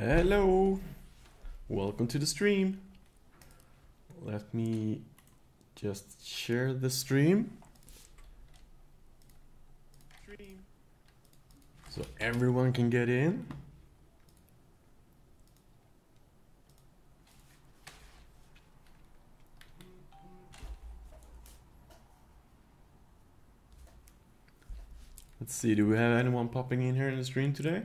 Hello, welcome to the stream. Let me just share the stream so everyone can get in. Let's see, do we have anyone popping in here in the stream today?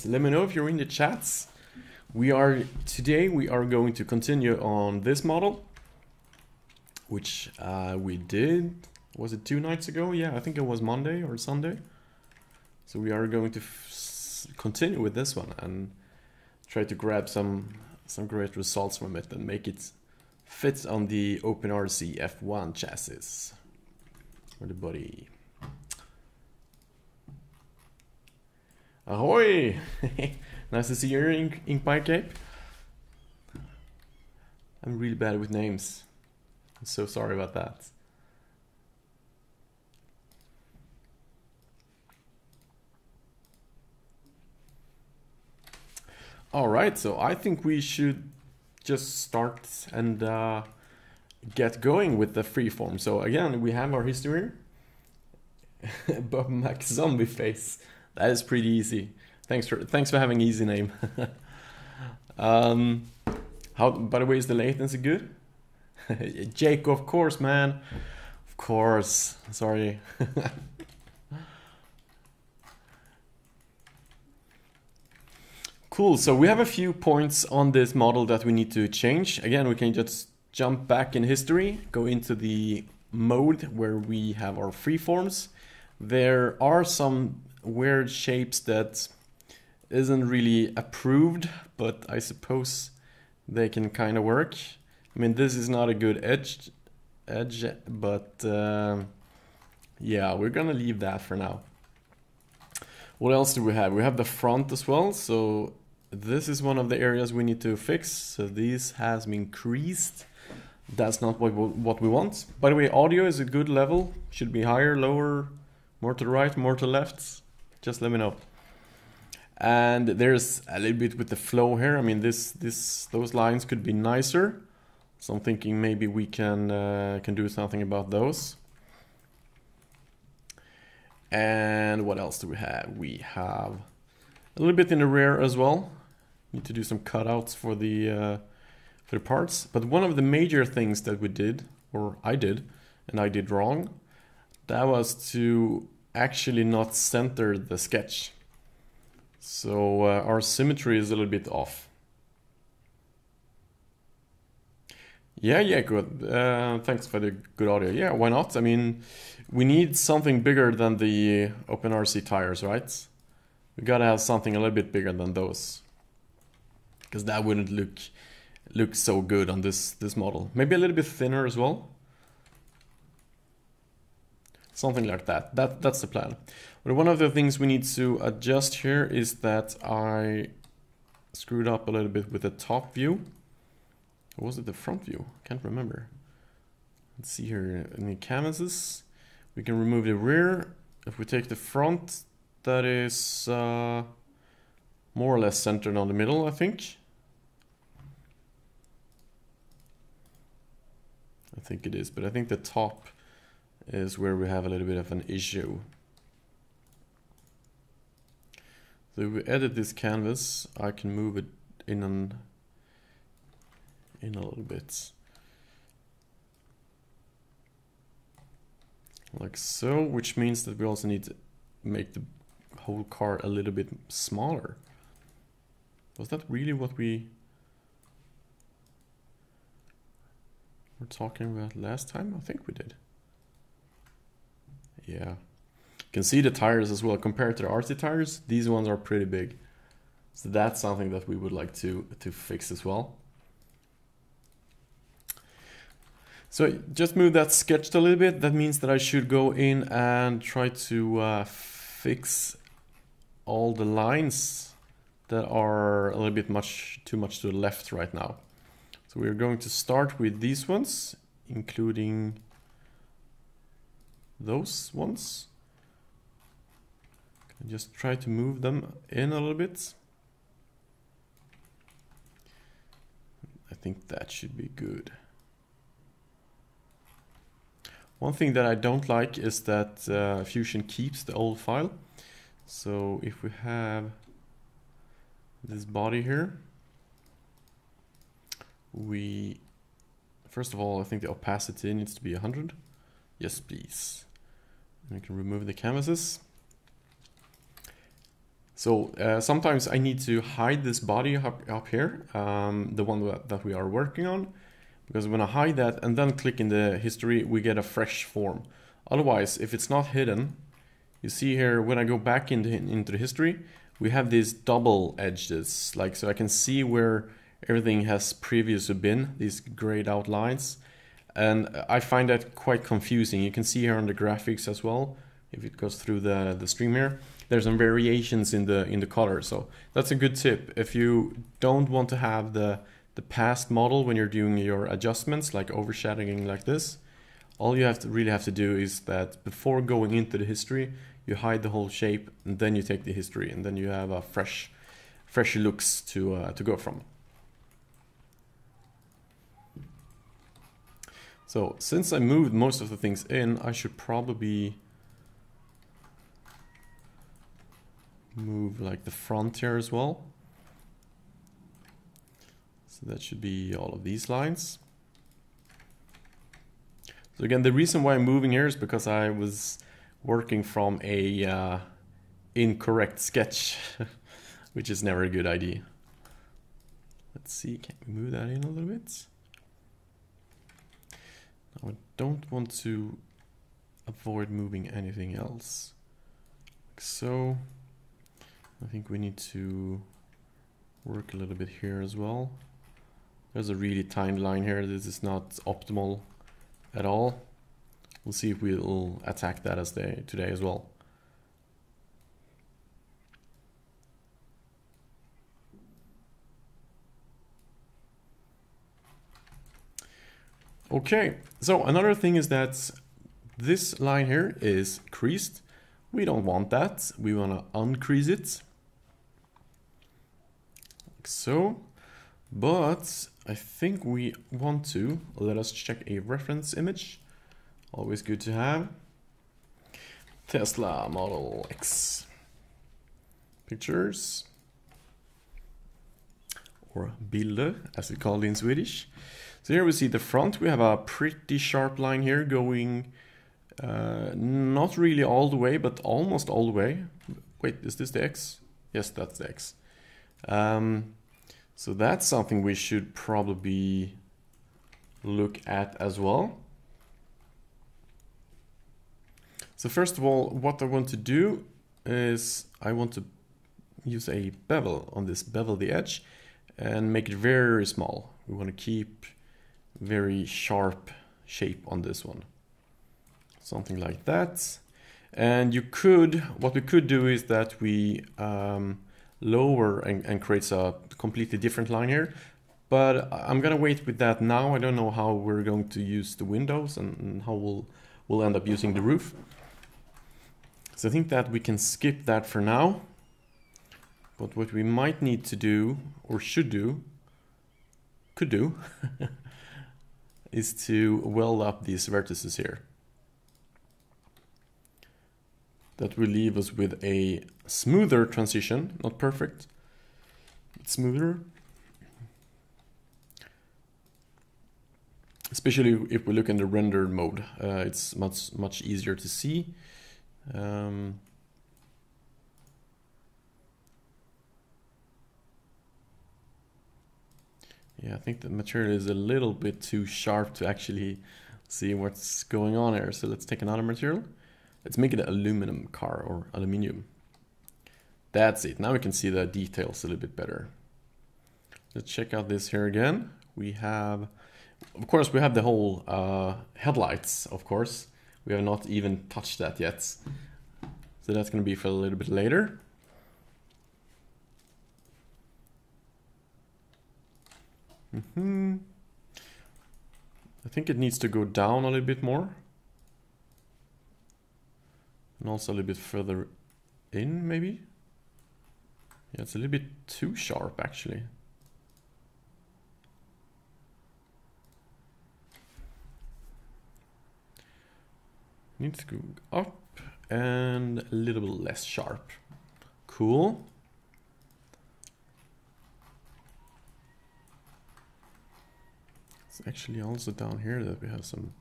Let me know if you're in the chats. Today we are going to continue on this model, which we did, was it 2 nights ago? Yeah, I think it was Monday or Sunday. So we are going to continue with this one and try to grab some great results from it and make it fit on the OpenRC F1 chassis or the body. Ahoy! Nice to see you, Ink Pie Cape. I'm really bad with names. I'm so sorry about that. Alright, so I think we should just start and get going with the freeform. So again, we have our history. Bob Mac Zombie Face. That is pretty easy. Thanks for having easy name. How, by the way, is the latency good? Jake, of course, man. Of course. Sorry. Cool. So we have a few points on this model that we need to change. Again, we can just jump back in history, go into the mode where we have our freeforms. There are some weird shapes that isn't really approved, but I suppose they can kind of work. I mean, this is not a good edge, but yeah, we're gonna leave that for now. What else do we have? We have the front as well, so this is one of the areas we need to fix. So this has been creased. That's not what we want. By the way, audio is a good level. Should be higher, lower, more to the right, more to the left. Just let me know. And there's a little bit with the flow here. I mean, those lines could be nicer. So I'm thinking maybe we can do something about those. And what else do we have? We have a little bit in the rear as well. Need to do some cutouts for the parts. But one of the major things that we did, or I did, and I did wrong, that was to actually not center the sketch. So our symmetry is a little bit off. Yeah, good. Thanks for the good audio. Yeah, why not? I mean, we need something bigger than the OpenRC tires, right? We gotta have something a little bit bigger than those, because that wouldn't look so good on this model. Maybe a little bit thinner as well. Something like that. That's the plan. But one of the things we need to adjust here is that I screwed up a little bit with the top view. Or was it the front view? Can't remember. Let's see here in the canvases. We can remove the rear. If we take the front, that is more or less centered on the middle, I think. I think it is, but I think the top is where we have a little bit of an issue. So if we edit this canvas, I can move it in a little bit. Like so, which means that we also need to make the whole car a little bit smaller. Was that really what we were talking about last time? I think we did. Yeah. You can see the tires as well. Compared to the RC tires, these ones are pretty big. So that's something that we would like to fix as well. So just move that sketched a little bit. That means that I should go in and try to fix all the lines that are a little bit too much to the left right now. So we're going to start with these ones, including those ones. Just try to move them in a little bit. I think that should be good. One thing that I don't like is that Fusion keeps the old file. So if we have this body here, first of all, I think the opacity needs to be 100. Yes, please. And we can remove the canvases. So sometimes I need to hide this body up here, the one that we are working on, because when I hide that and then click in the history, we get a fresh form. Otherwise, if it's not hidden, you see here, when I go back into the history, we have these double edges, like, so I can see where everything has previously been, these grayed out lines. And I find that quite confusing. You can see here on the graphics as well, if it goes through the stream here, there's some variations in the color. So that's a good tip. If you don't want to have the past model when you're doing your adjustments, like overshadowing like this, all you really have to do is that before going into the history, you hide the whole shape, and then you take the history, and then you have a fresh looks to go from. So since I moved most of the things in, I should probably move like the front here as well. So that should be all of these lines. So again, the reason why I'm moving here is because I was working from a incorrect sketch, which is never a good idea. Let's see, can we move that in a little bit? Now I don't want to avoid moving anything else. Like so. I think we need to work a little bit here as well. There's a really tiny line here. This is not optimal at all. We'll see if we'll attack that today as well. Okay, so another thing is that this line here is creased. We don't want that. We want to uncrease it. Like so. But I think we want to, let us check a reference image. Always good to have. Tesla Model X. Pictures. Or bilder, as we call it in Swedish. So here we see the front. We have a pretty sharp line here going not really all the way, but almost all the way. Wait, is this the X? Yes, that's the X. So that's something we should probably look at as well. So first of all, what I want to do is I want to use a bevel on this, bevel the edge, and make it very small. We want to keep very sharp shape on this one. Something like that. And what we could do is that we lower and creates a completely different line here. But I'm gonna wait with that now. I don't know how we're going to use the windows and how we'll end up using the roof. So I think that we can skip that for now. But what we might need to do, or could do, is to weld up these vertices here. That will leave us with a smoother transition, not perfect, but smoother. Especially if we look in the rendered mode, it's much easier to see. Yeah, I think the material is a little bit too sharp to actually see what's going on here. So let's take another material. Let's make it an aluminum car or aluminium. That's it. Now we can see the details a little bit better. Let's check out this here again. We have, of course, we have the whole headlights, of course. We have not even touched that yet. So that's going to be for a little bit later. I think it needs to go down a little bit more. And also a little bit further in, maybe. Yeah, it's a little bit too sharp, actually. Needs to go up and a little bit less sharp. Cool. It's actually also down here that we have some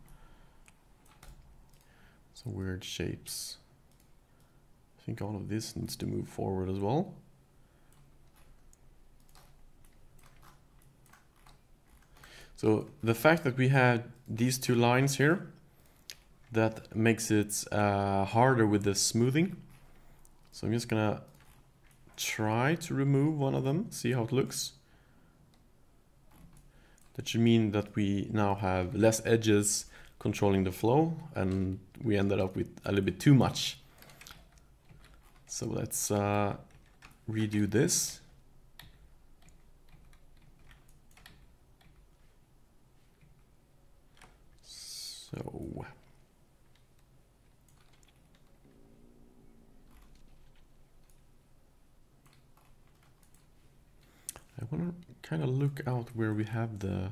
weird shapes. I think all of this needs to move forward as well. So the fact that we have these two lines here, that makes it harder with the smoothing. So I'm just gonna try to remove one of them, see how it looks. That should mean that we now have less edges controlling the flow, and we ended up with a little bit too much. So let's redo this. So I want to kind of look out where we have the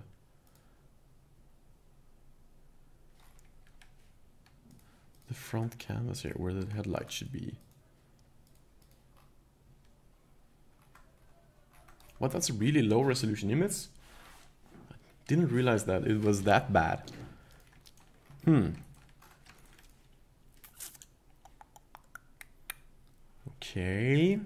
front canvas here, where the headlight should be. What, that's a really low resolution image? I didn't realize that it was that bad. Okay.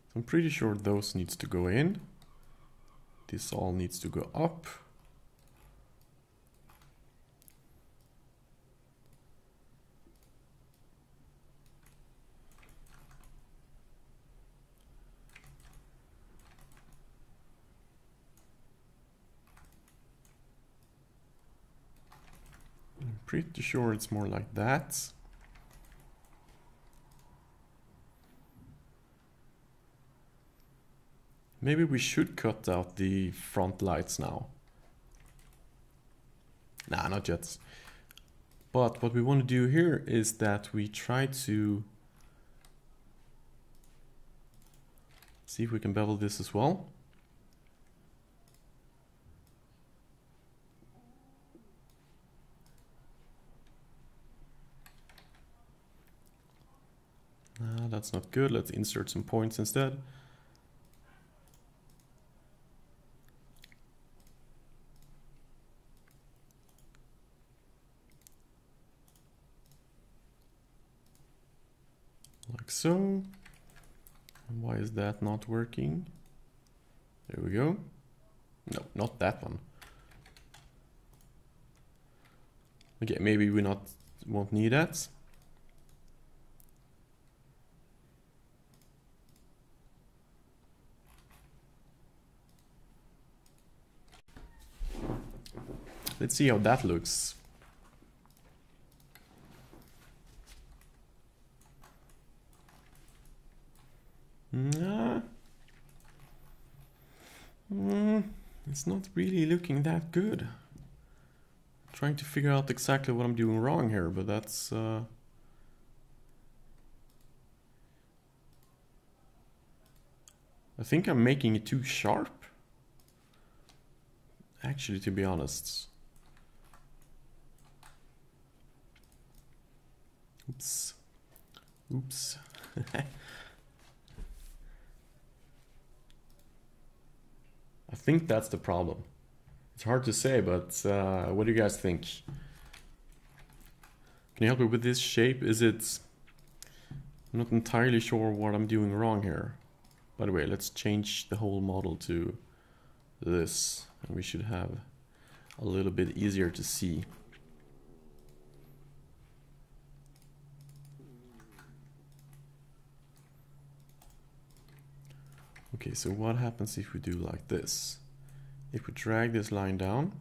So I'm pretty sure those needs to go in. This all needs to go up. I'm pretty sure it's more like that. Maybe we should cut out the front lights now. Nah, not yet. But what we want to do here is that we try to see if we can bevel this as well. Nah, that's not good. Let's insert some points instead. Like so. And why is that not working? There we go. No, not that one. Okay, maybe we won't need that. Let's see how that looks. Nah. It's not really looking that good. I'm trying to figure out exactly what I'm doing wrong here, but that's I think I'm making it too sharp. Actually, to be honest. Oops. Oops. I think that's the problem. It's hard to say, but what do you guys think? Can you help me with this shape? Is it... I'm not entirely sure what I'm doing wrong here. By the way, let's change the whole model to this. And we should have a little bit easier to see. Okay, so what happens if we do like this? If we drag this line down,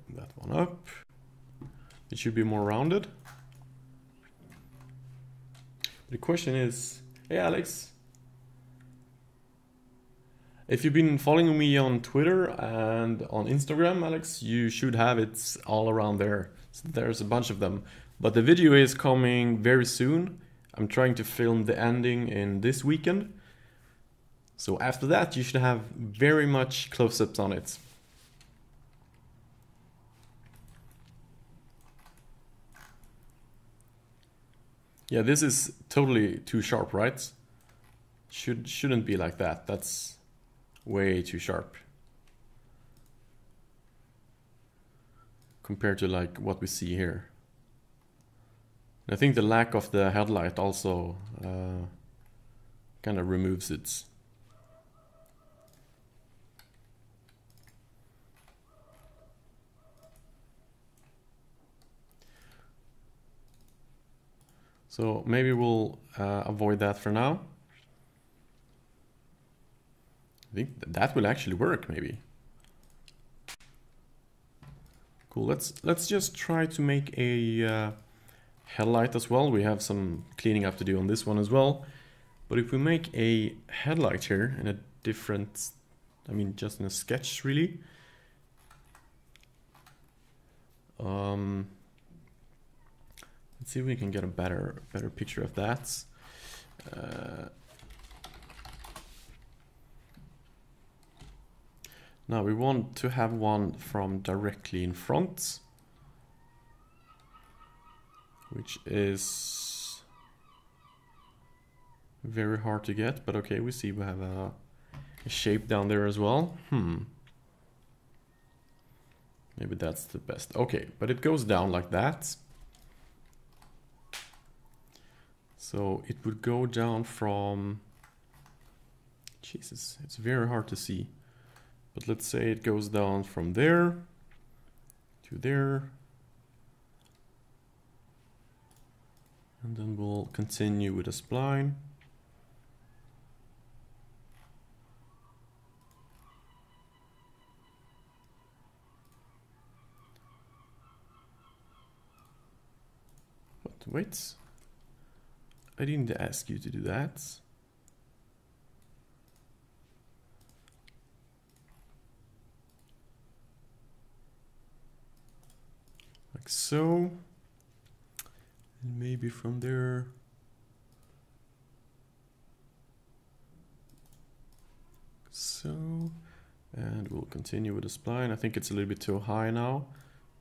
and that one up, it should be more rounded. The question is, hey Alex, if you've been following me on Twitter and on Instagram, Alex, you should have it all around there. So there's a bunch of them. But the video is coming very soon. I'm trying to film the ending in this weekend. So after that, you should have very much close-ups on it. Yeah, this is totally too sharp, right? Shouldn't be like that. That's way too sharp compared to like what we see here. I think the lack of the headlight also kind of removes it. So maybe we'll avoid that for now. I think that will actually work, maybe. Cool. Let's just try to make a headlight as well. We have some cleaning up to do on this one as well. But if we make a headlight here in a different, I mean, just in a sketch, really. Let's see if we can get a better picture of that. Now we want to have one from directly in front, which is very hard to get, but okay, we see we have a shape down there as well. Maybe that's the best. Okay, but it goes down like that. So it would go down from, Jesus, it's very hard to see. But let's say it goes down from there to there. And then we'll continue with a spline. But wait, I didn't ask you to do that. Like so. And maybe from there. So. And we'll continue with the spline. I think it's a little bit too high now.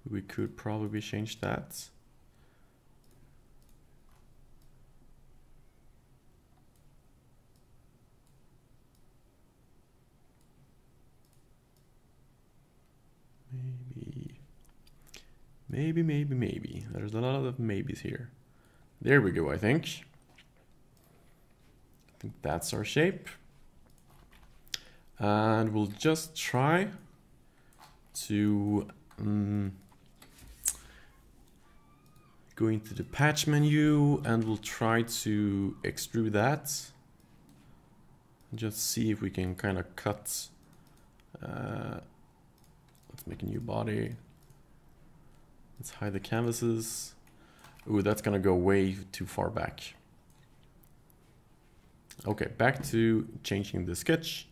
We could probably change that. Maybe. There's a lot of maybes here. There we go, I think. I think that's our shape. And we'll just try to go into the patch menu and we'll try to extrude that. Just see if we can kind of cut. Let's make a new body. Let's hide the canvases. Ooh, that's gonna go way too far back. Okay, back to changing the sketch.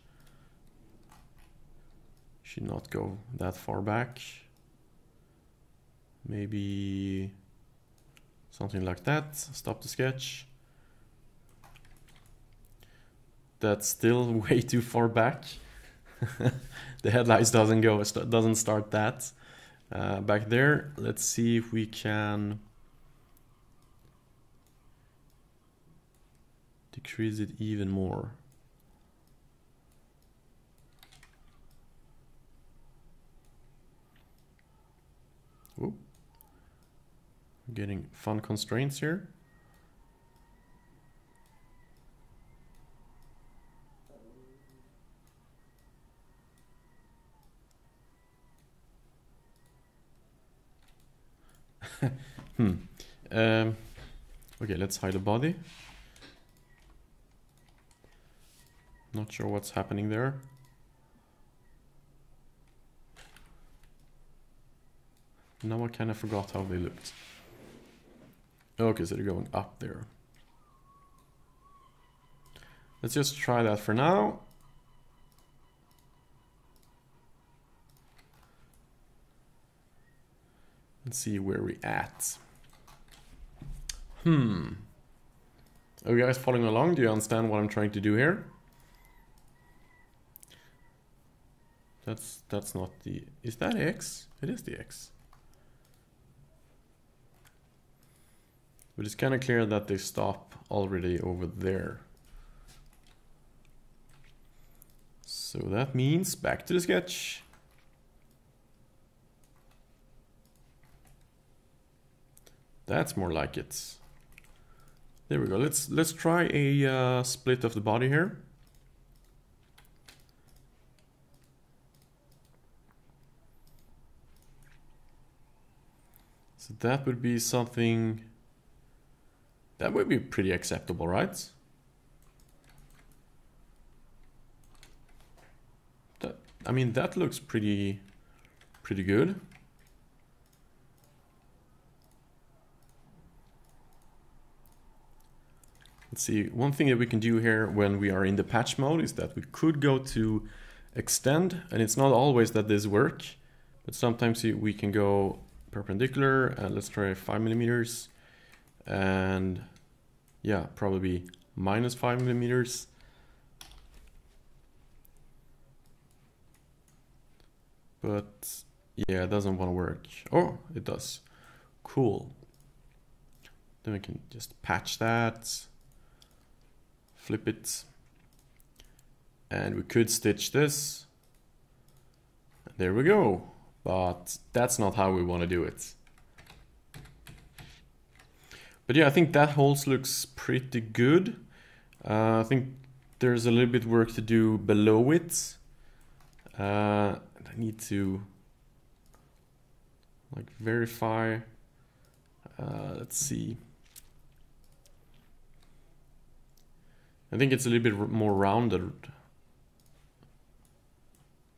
Should not go that far back. Maybe something like that. Stop the sketch. That's still way too far back. The headlights doesn't start that. Back there, let's see if we can decrease it even more. Ooh. Getting fun constraints here. Okay, let's hide the body. Not sure what's happening there. Now I kind of forgot how they looked. Okay, so they're going up there. Let's just try that for now. And see where we're at. Are you guys following along? Do you understand what I'm trying to do here? That's not the... Is that X? It is the X. But it's kind of clear that they stop already over there. So that means back to the sketch. That's more like it. There we go. Let's try a split of the body here. So that would be something that would be pretty acceptable, right? I mean, that looks pretty good. Let's see, one thing that we can do here when we are in the patch mode is that we could go to extend, and it's not always that this works, but sometimes we can go perpendicular, and let's try 5 millimeters, and yeah, probably minus 5 millimeters. But yeah, it doesn't want to work. Oh, it does. Cool. Then we can just patch that, flip it, and we could stitch this. There we go. But that's not how we want to do it. But yeah, I think that hole looks pretty good. I think there's a little bit work to do below it. I need to like verify. Let's see. I think it's a little bit more rounded.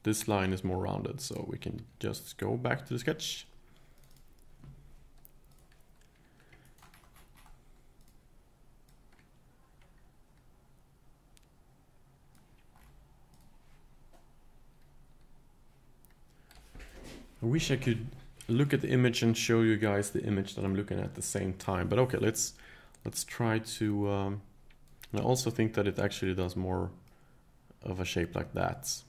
This line is more rounded, so we can just go back to the sketch. I wish I could look at the image and show you guys the image that I'm looking at the same time. But okay, let's try to... I also think that it actually does more of a shape like that.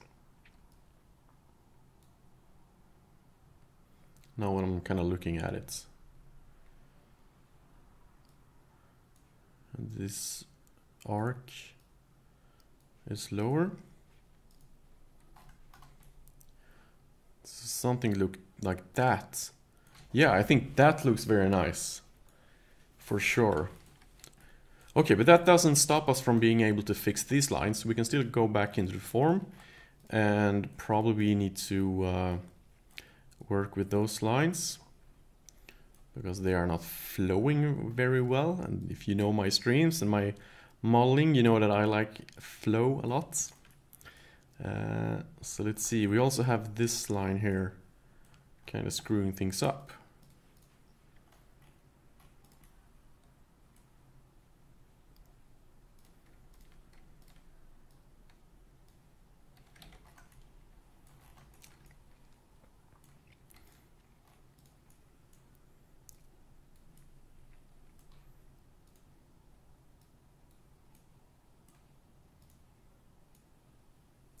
Now when I'm kind of looking at it. And this arc is lower. Something look like that. Yeah, I think that looks very nice. For sure. Okay, but that doesn't stop us from being able to fix these lines. We can still go back into the form and probably need to work with those lines because they are not flowing very well. And if you know my streams and my modeling, you know that I like flow a lot. So let's see, we also have this line here kind of screwing things up.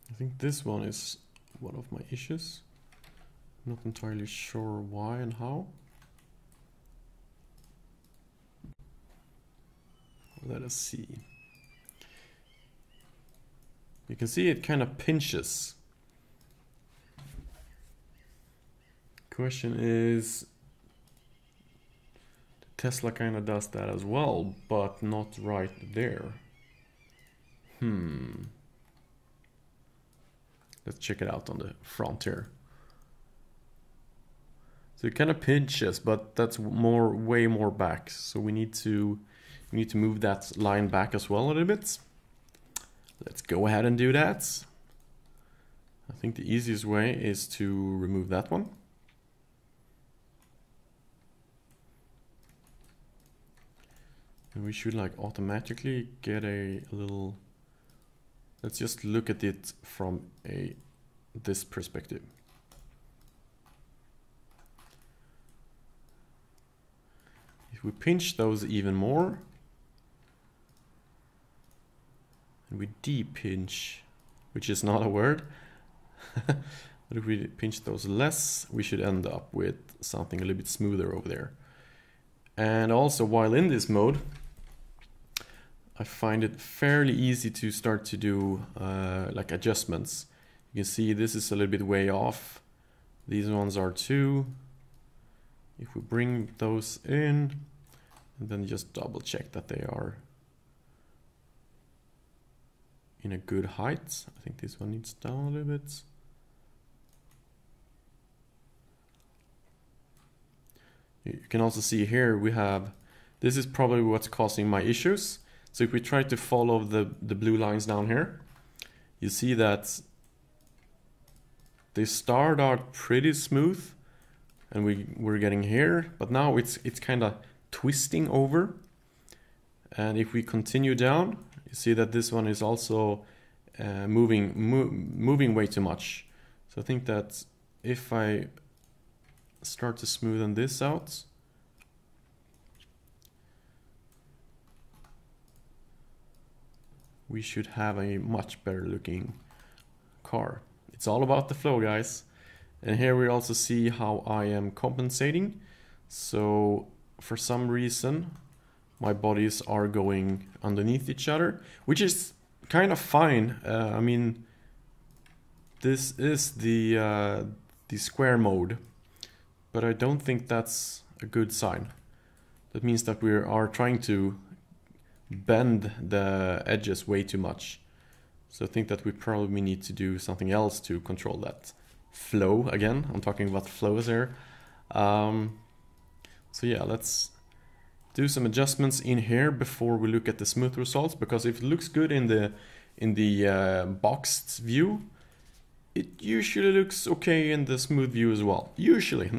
I think this one is one of my issues. Not entirely sure why and how. Let us see. You can see it kind of pinches. Question is, Tesla kind of does that as well, but not right there. Let's check it out on the front here. So it kind of pinches, but that's way more back. So we need to We need to move that line back as well a little bit. Let's go ahead and do that. I think the easiest way is to remove that one. And we should like automatically get a little, let's just look at it from this perspective. If we pinch those even more, and we de-pinch, which is not a word, but if we pinch those less, we should end up with something a little bit smoother over there. And also, while in this mode, I find it fairly easy to start to do like adjustments. You can see this is a little bit way off. These ones are too. If we bring those in, and then just double check that they are in a good height. I think this one needs down a little bit. You can also see here we have, this is probably what's causing my issues. So if we try to follow the blue lines down here, you see that they start out pretty smooth and we're getting here, but now it's kind of twisting over. And if we continue down, you see that this one is also moving way too much. So I think that if I start to smoothen this out, we should have a much better looking car. It's all about the flow, guys. And here we also see how I am compensating. So for some reason, my bodies are going underneath each other, which is kind of fine. I mean, this is the square mode, but I don't think that's a good sign. That means that we are trying to bend the edges way too much. So I think that we probably need to do something else to control that flow. Again, I'm talking about flows here. So yeah, let's do some adjustments in here before we look at the smooth results, because if it looks good in the boxed view, it usually looks okay in the smooth view as well. Usually,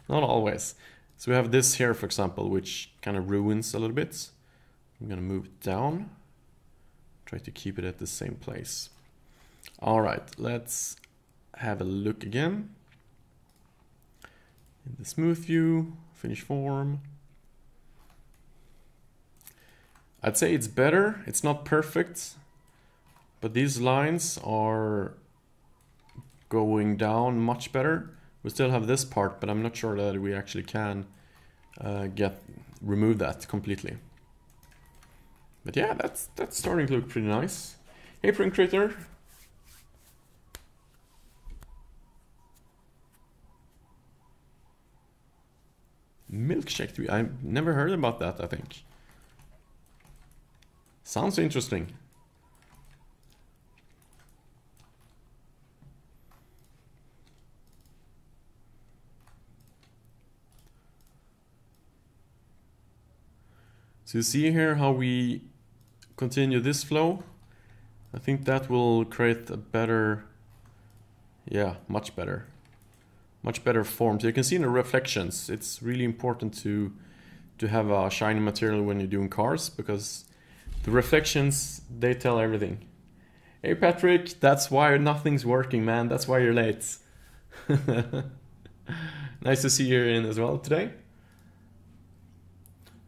not always. So we have this here, for example, which kind of ruins a little bit. I'm gonna move it down, try to keep it at the same place. All right, let's have a look again. In the smooth view, finish form. I'd say it's better. It's not perfect, but these lines are going down much better. We still have this part, but I'm not sure that we actually can remove that completely. But yeah, that's starting to look pretty nice. Hey, Print Critter. Milkshake tree. I've never heard about that, I think. Sounds interesting. So you see here how we continue this flow. I think that will create a better, yeah, much better form. So you can see in the reflections, it's really important to have a shiny material when you're doing cars, because the reflections, they tell everything. Hey Patrick, that's why nothing's working, man. That's why you're late. Nice to see you in as well today.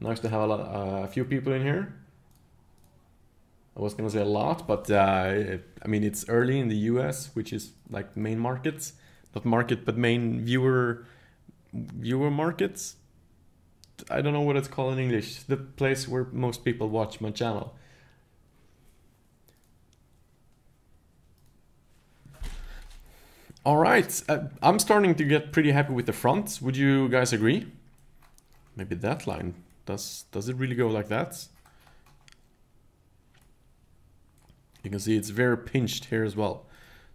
Nice to have a few people in here. I was gonna say a lot, but I mean, it's early in the US, which is like main markets, not market, but main viewer markets. I don't know what it's called in English. The place where most people watch my channel. All right, I'm starting to get pretty happy with the front. Would you guys agree? Maybe that line. Does it really go like that? You can see it's very pinched here as well.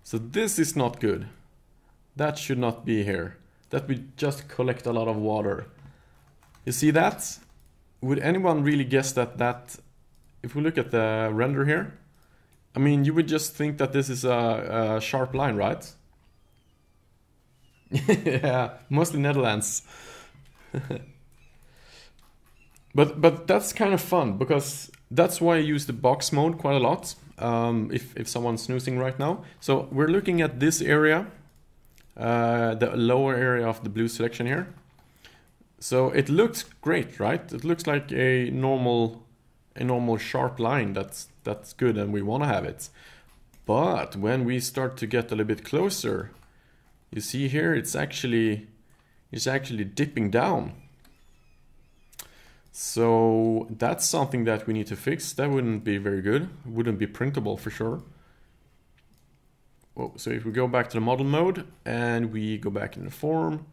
So this is not good. That should not be here. That would just collect a lot of water. You see that? would anyone really guess that if we look at the render here, I mean, you would just think that this is a sharp line, right? Yeah, mostly Netherlands. But that's kind of fun, because that's why I use the box mode quite a lot, if someone's snoozing right now. So we're looking at this area, the lower area of the blue selection here. So it looks great, right? It looks like a normal sharp line that's good, and we want to have it. But when we start to get a little bit closer, you see here it's actually dipping down. So that's something that we need to fix. That wouldn't be very good. It wouldn't be printable for sure. Oh, so if we go back to the model mode and we go back in the form,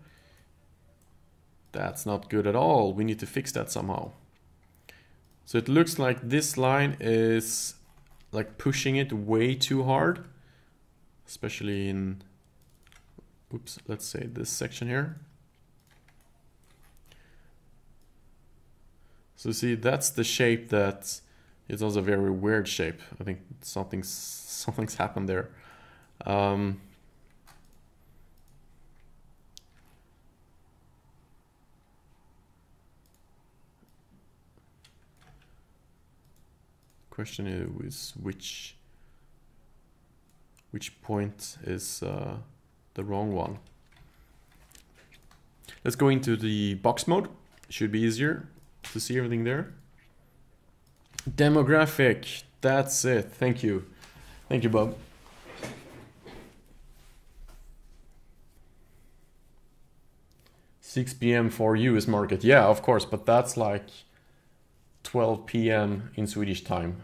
that's not good at all. We need to fix that somehow. So it looks like this line is like pushing it way too hard, especially in, oops, let's say this section here. So see, that's the shape that is also a very weird shape. I think something's happened there. Question is which point is the wrong one. Let's go into the box mode. Should be easier to see everything there. Demographic, that's it. Thank you. Thank you, Bob. "6 p.m. for US market." Yeah, of course, but that's like 12 p.m. in Swedish time.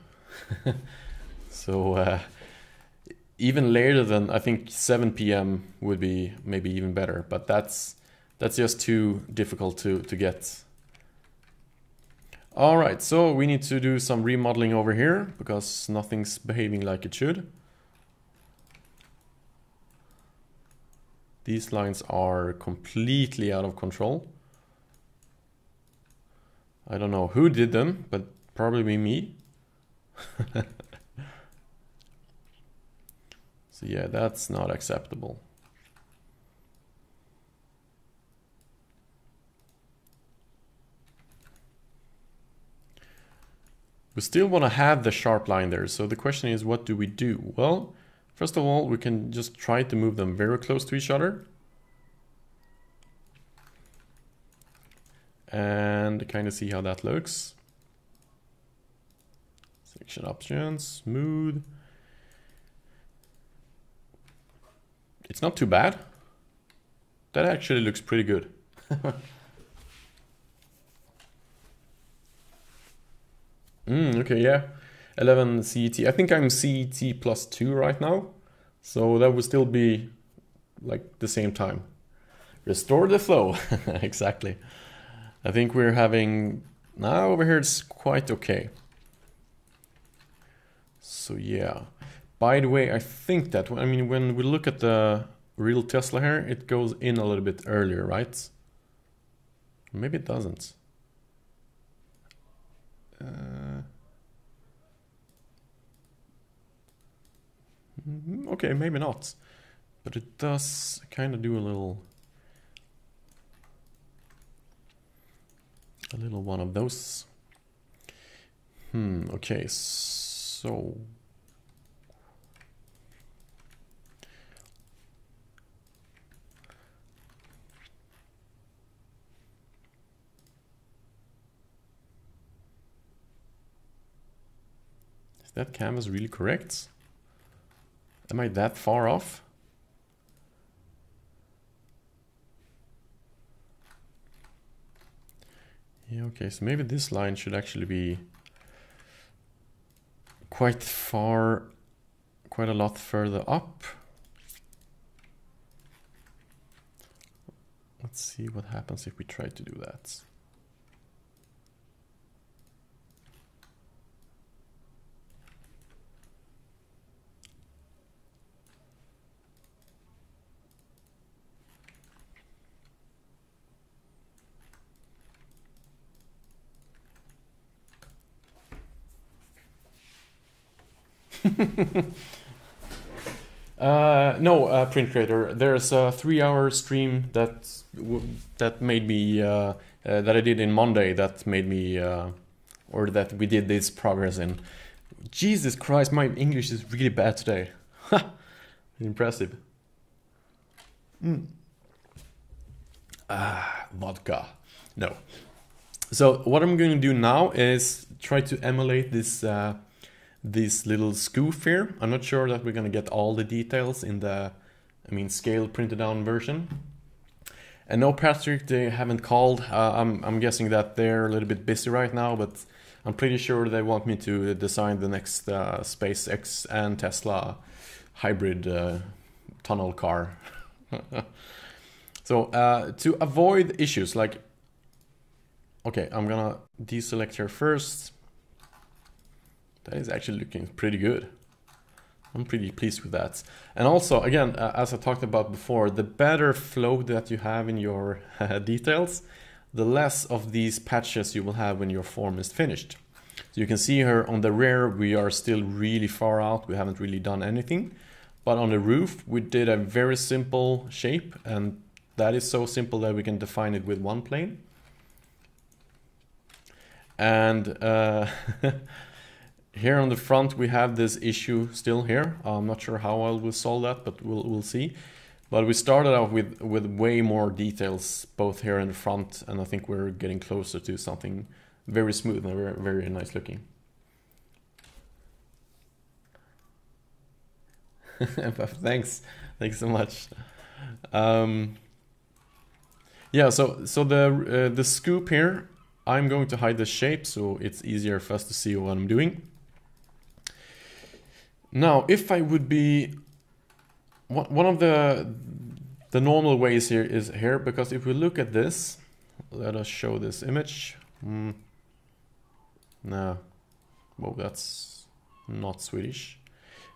So even later than, I think 7 p.m. would be maybe even better, but that's just too difficult to get. All right, so we need to do some remodeling over here because nothing's behaving like it should. These lines are completely out of control. I don't know who did them, but probably me. So yeah, that's not acceptable. We still want to have the sharp line there. So the question is, what do we do? Well, first of all, we can just try to move them very close to each other. And kind of see how that looks. Section options, smooth. It's not too bad. That actually looks pretty good. Okay, yeah. 11 CET. I think I'm CET +2 right now. So that would still be like the same time. Restore the flow. Exactly. I think we're having, now over here it's quite okay. So yeah. By the way, I think that, I mean, when we look at the real Tesla here, it goes in a little bit earlier, right? Maybe it doesn't. Okay, maybe not. But it does kind of do a little one of those. Okay, so is that canvas really correct? Am I that far off? Yeah, okay, so maybe this line should actually be quite a lot further up. Let's see what happens if we try to do that. No, print creator. There's a 3-hour stream that made me that I did in Monday that made me or that we did this progress in. Jesus Christ, my English is really bad today. Impressive. Vodka. No. So what I'm going to do now is try to emulate this this little scoof here. I'm not sure that we're going to get all the details in the, scale printed down version. And no, Patrick, they haven't called. I'm guessing that they're a little bit busy right now, but I'm pretty sure they want me to design the next SpaceX and Tesla hybrid tunnel car. So to avoid issues like, okay, I'm gonna deselect here first. That is actually looking pretty good. I'm pretty pleased with that. And also, again, as I talked about before, the better flow that you have in your details, the less of these patches you will have when your form is finished. So you can see here on the rear, we are still really far out. We haven't really done anything. But on the roof, we did a very simple shape, and that is so simple that we can define it with one plane. And here on the front, we have this issue still here. I'm not sure how I will solve that, but we'll see. But we started out with way more details, both here in the front, and I think we're getting closer to something very smooth and very, very nice looking. Thanks so much. Yeah, so the scoop here, I'm going to hide the shape so it's easier for us to see what I'm doing. Now, if I would be, one of the normal ways here is here, because if we look at this, let us show this image. No, well, that's not Swedish.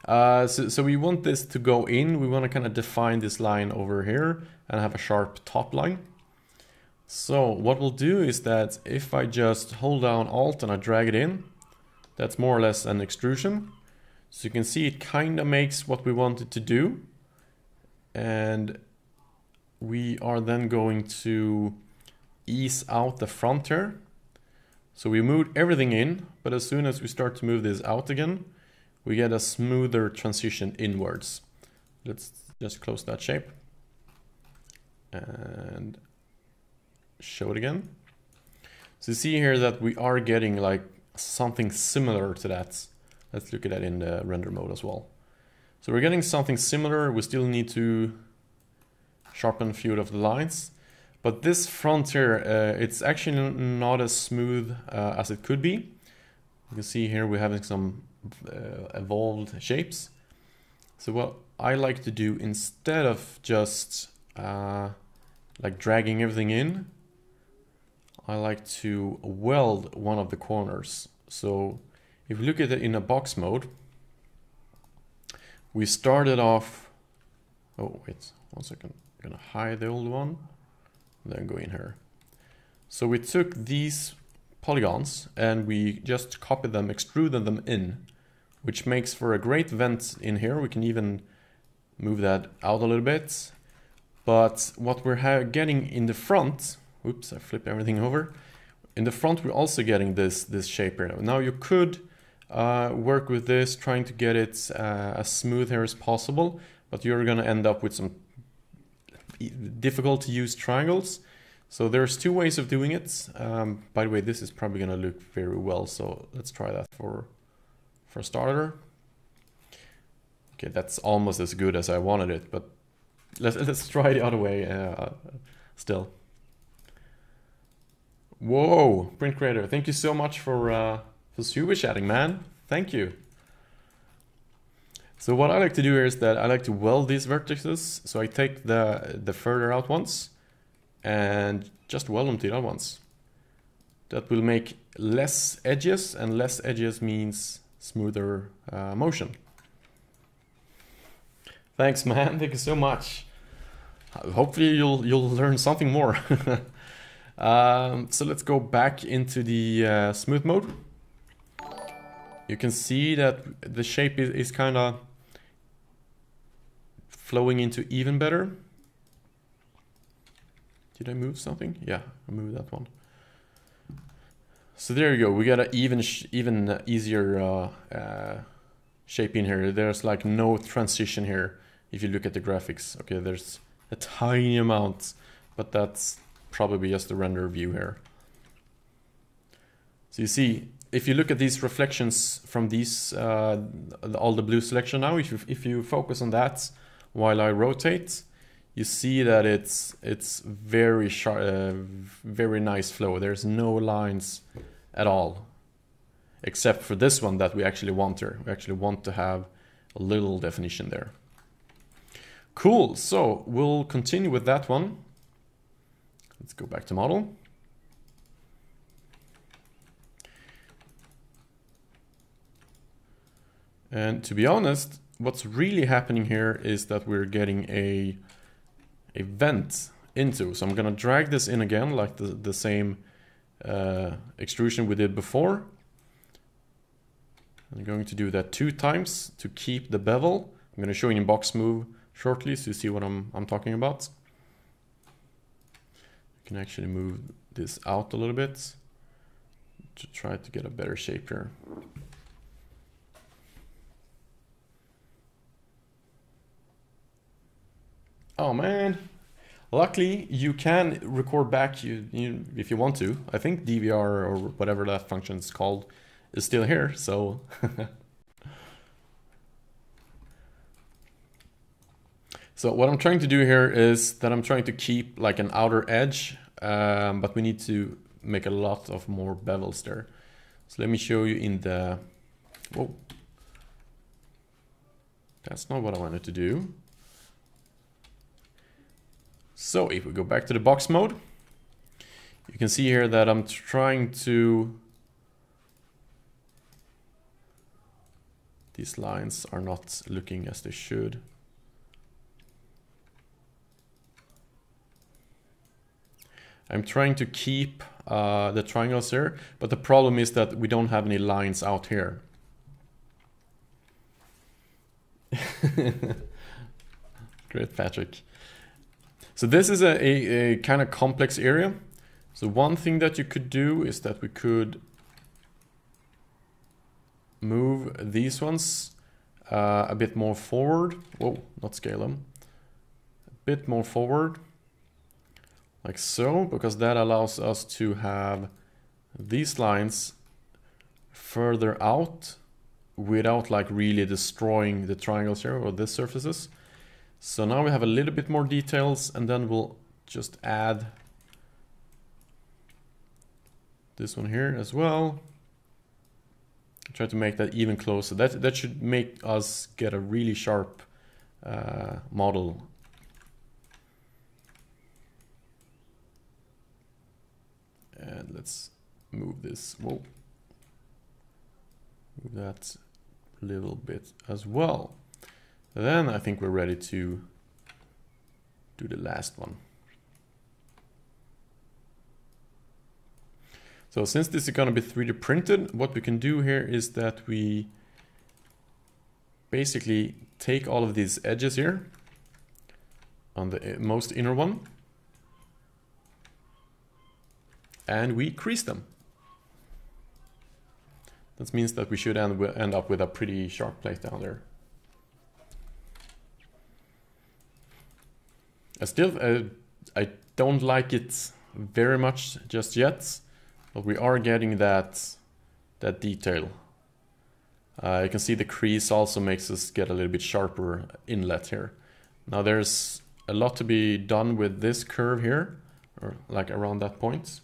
So we want this to go in. We want to kind of define this line over here and have a sharp top line. So what we'll do is that if I just hold down Alt and I drag it in, that's more or less an extrusion. So you can see it kind of makes what we want it to do. And we are then going to ease out the front here. So we moved everything in, but as soon as we start to move this out again, we get a smoother transition inwards. Let's just close that shape and show it again. So you see here that we are getting like something similar to that. Let's look at that in the render mode as well. So we're getting something similar. We still need to sharpen a few of the lines. But this front here, it's actually not as smooth as it could be. You can see here we're having some evolved shapes. So what I like to do, instead of just like dragging everything in, I like to weld one of the corners. So if we look at it in a box mode, we started off, oh wait, 1 second, I'm gonna hide the old one, then go in here. So we took these polygons and we just copied them, extruded them in, which makes for a great vent in here. We can even move that out a little bit. But what we're getting in the front, oops, I flipped everything over. In the front, we're also getting this shape here. Now you could work with this, trying to get it as smooth here as possible, but you're gonna end up with some difficult to use triangles. So there's two ways of doing it. By the way, this is probably gonna look very well, so let's try that for a starter. Okay, that's almost as good as I wanted it, but let's try the other way still. Whoa, Print Creator, thank you so much for super chatting, man. Thank you. So what I like to do here is that I like to weld these vertices. So I take the further out ones and just weld them to the other ones. That will make less edges, and less edges means smoother motion. Thanks, man. Thank you so much. Hopefully you'll learn something more. So let's go back into the smooth mode. you can see that the shape is kind of flowing into even better. Did I move something? Yeah, I moved that one. So there you go. We got an even easier shape in here. There's like no transition here if you look at the graphics. Okay, there's a tiny amount, but that's probably just the render view here. So you see, if you look at these reflections from these all the blue selection now, if you focus on that while I rotate, you see that it's very sharp, very nice flow. There's no lines at all, except for this one that we actually want here. We actually want to have a little definition there. Cool, so we'll continue with that one. Let's go back to model. And to be honest, what's really happening here is that we're getting a vent into. So I'm gonna drag this in again, like the same extrusion we did before. I'm going to do that 2 times to keep the bevel. I'm gonna show you in box move shortly so you see what I'm talking about. You can actually move this out a little bit to try to get a better shape here. Oh man, luckily you can record back if you want to. I think DVR or whatever that function is called is still here, so. So what I'm trying to do here is that I'm trying to keep like an outer edge, but we need to make a lot of more bevels there. So let me show you in the, whoa. That's not what I wanted to do. So if we go back to the box mode, you can see here that I'm trying to, these lines are not looking as they should. I'm trying to keep the triangles here, but the problem is that we don't have any lines out here. Great, Patrick. So this is a kind of complex area. So one thing that you could do is that we could move these ones a bit more forward. Whoa, not scale them. A bit more forward, like so, because that allows us to have these lines further out without like really destroying the triangles here or the surfaces. So now we have a little bit more details, and then we'll just add this one here as well. Try to make that even closer. That should make us get a really sharp model. And let's move this. Whoa. Move that a little bit as well. Then I think we're ready to do the last one. So since this is going to be 3D printed, what we can do here is that we basically take all of these edges here on the most inner one, and we crease them. That means that we should end up with a pretty sharp plate down there. I don't like it very much just yet, but we are getting that detail. You can see the crease also makes us get a little bit sharper inlet here. Now there's a lot to be done with this curve here, or like around that point.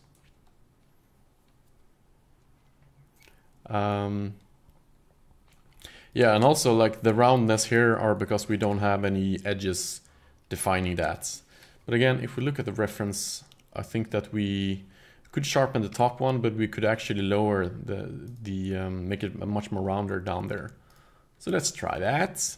Yeah, and also like the roundness here are because we don't have any edges defining that. But again, if we look at the reference, I think that we could sharpen the top one, but we could actually lower the make it much more rounder down there. So let's try that.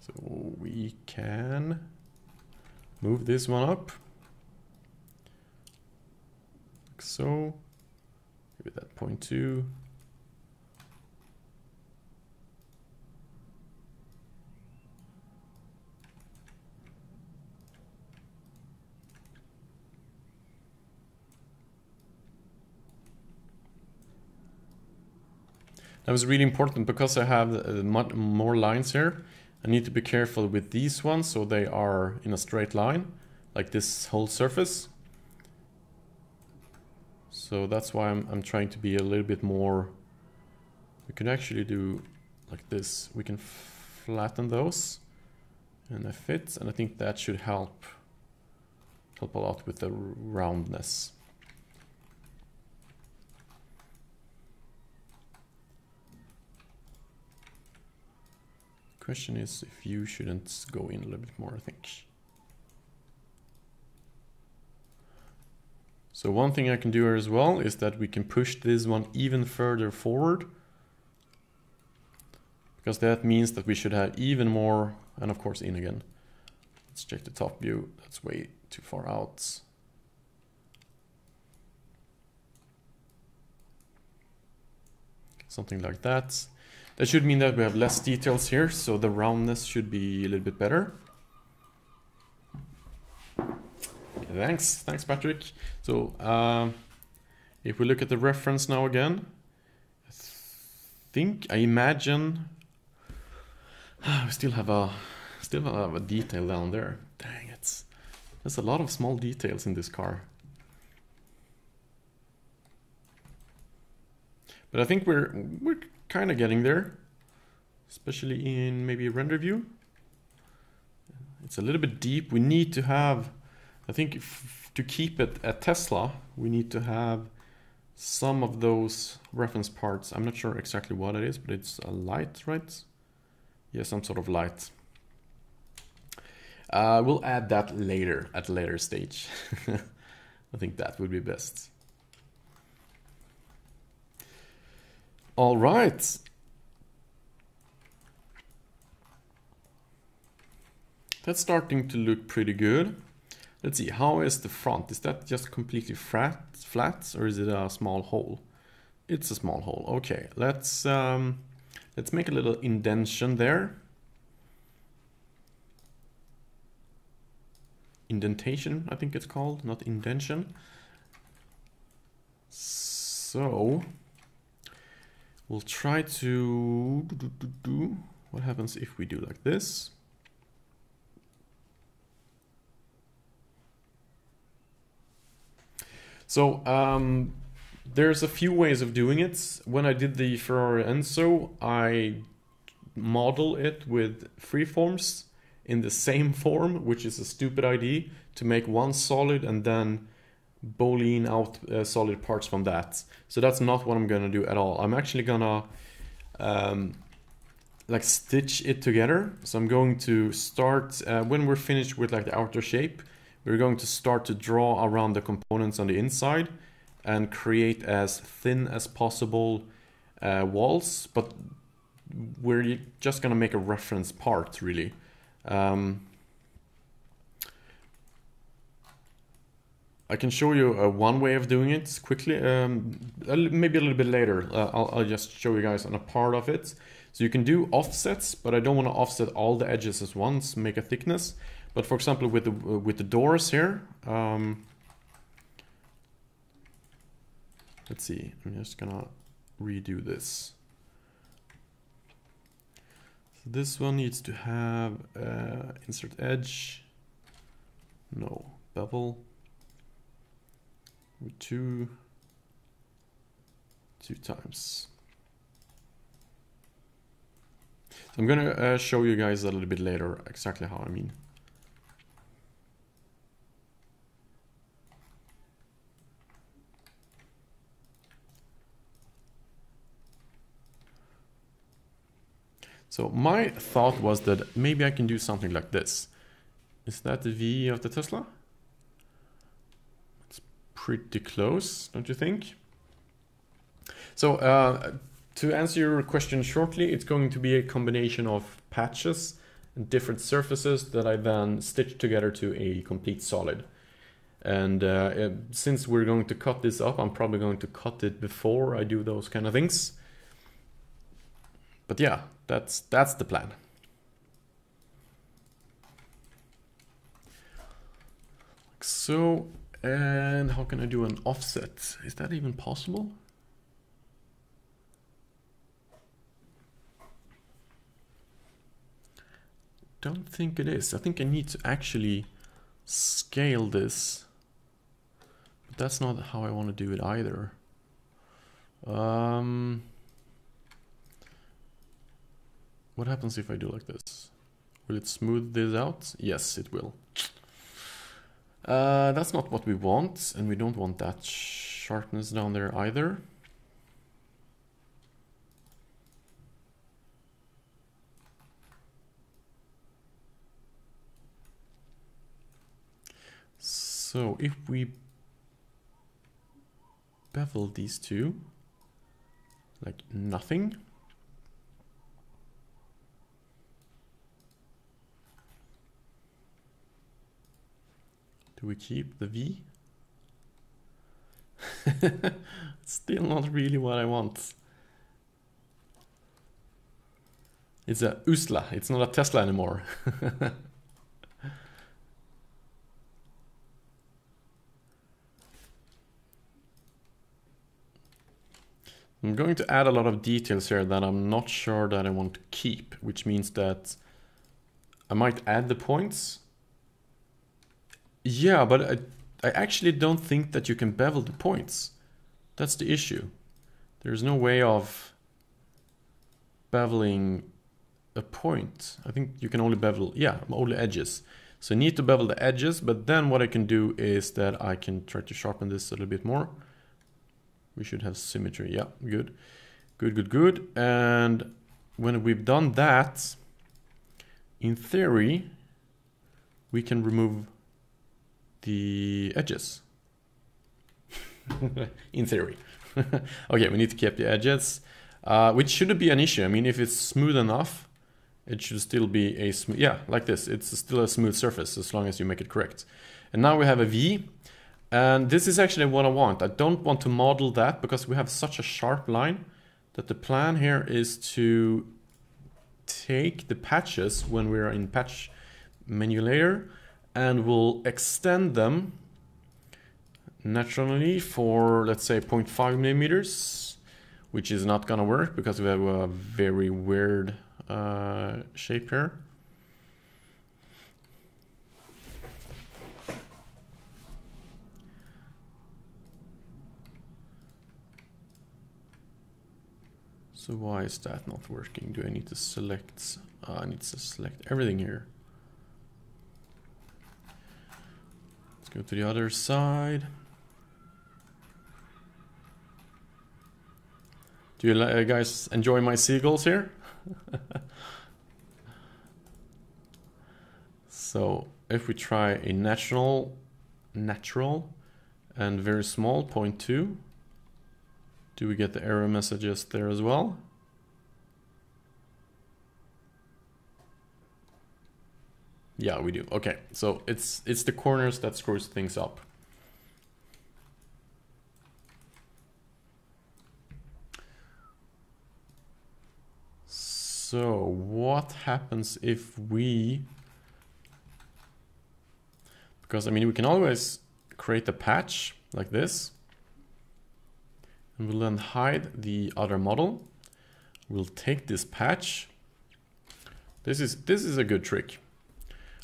So we can move this one up. Like so. Give it that 0.2. That was really important because I have more lines here. I need to be careful with these ones so they are in a straight line, like this whole surface. So that's why I'm trying to be a little bit more. We can actually do like this. We can flatten those and they fit, and I think that should help a lot with the roundness. Question is if you shouldn't go in a little bit more, I think. So one thing I can do here as well is that we can push this one even further forward, because that means that we should have even more, and of course in again. Let's check the top view. That's way too far out. Something like that. That should mean that we have less details here, so the roundness should be a little bit better. Okay, thanks Patrick. So if we look at the reference now again, I imagine we still have a detail down there. Dang it, there's a lot of small details in this car. But I think we're kind of getting there, especially in maybe a render view. It's a little bit deep. We need to have, I think to keep it at Tesla, we need to have some of those reference parts. I'm not sure exactly what it is, but it's a light, right? Yeah, some sort of light. We'll add that later, at a later stage. I think that would be best. All right. That's starting to look pretty good. Let's see, how is the front? Is that just completely flat, or is it a small hole? It's a small hole. Okay, let's make a little indentation there. Indentation, I think it's called, not indentation. So we'll try to do. What happens if we do like this? So there's a few ways of doing it. When I did the Ferrari Enzo, I model it with freeforms in the same form, which is a stupid idea, to make one solid and then boolean out solid parts from that. So that's not what I'm gonna do at all. I'm actually gonna like stitch it together. So I'm going to start when we're finished with like the outer shape, we're going to start to draw around the components on the inside and create as thin as possible walls, but we're just gonna make a reference part really. I can show you one way of doing it quickly, maybe a little bit later. I'll just show you guys on a part of it. So you can do offsets, but I don't want to offset all the edges at once, make a thickness. But for example, with the doors here, let's see, I'm just gonna redo this. So this one needs to have insert edge, no, bevel. With two times. So I'm gonna show you guys a little bit later exactly how I mean. So my thought was that maybe I can do something like this. Is that the V of the Tesla? Pretty close, don't you think? So to answer your question shortly, it's going to be a combination of patches different surfaces that I then stitch together to a complete solid. And since we're going to cut this up, I'm probably going to cut it before I do those kind of things. But yeah, that's the plan. Like so, and how can I do an offset? Is that even possible? Don't think it is. I think I need to actually scale this. But that's not how I want to do it either. What happens if I do like this? Will it smooth this out? Yes, it will. That's not what we want, and we don't want that sharpness down there either. So if we bevel these two like nothing, do we keep the V? Still not really what I want. It's a Usla, it's not a Tesla anymore. I'm going to add a lot of details here that I'm not sure that I want to keep, which means that I might add the points. Yeah, but I actually don't think that you can bevel the points. That's the issue. There's no way of beveling a point. I think you can only bevel, yeah, only edges. So I need to bevel the edges, but then what I can do is that I can try to sharpen this a little bit more. We should have symmetry. Yeah, good. Good, good, good. And when we've done that, in theory, we can remove the edges. In theory. Okay, we need to keep the edges, which shouldn't be an issue. I mean, if it's smooth enough, it should still be a smooth, yeah, like this. It's still a smooth surface as long as you make it correct. And now we have a V. And this is actually what I want. I don't want to model that because we have such a sharp line that the plan here is to take the patches when we're in patch menu layer and we'll extend them naturally for, let's say, 0.5 millimeters, which is not gonna work because we have a very weird shape here. So why is that not working? Do I need to select? I need to select everything here. Let's go to the other side. Do you guys enjoy my seagulls here? So if we try a natural and very small 0.2, do we get the error messages there as well? Yeah, we do. Okay, so it's the corners that screws things up. So what happens if we, because I mean we can always create a patch like this. And we'll then hide the other model. We'll take this patch. This is a good trick.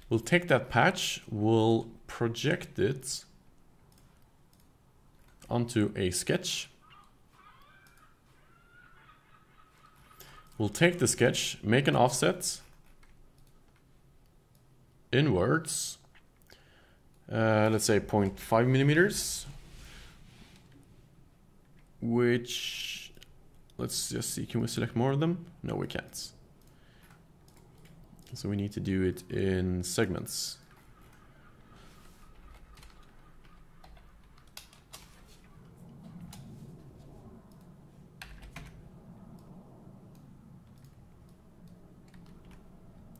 We'll take that patch, we'll project it onto a sketch. We'll take the sketch, make an offset inwards, let's say 0.5 millimeters. Which, let's just see, can we select more of them? No, we can't. So we need to do it in segments.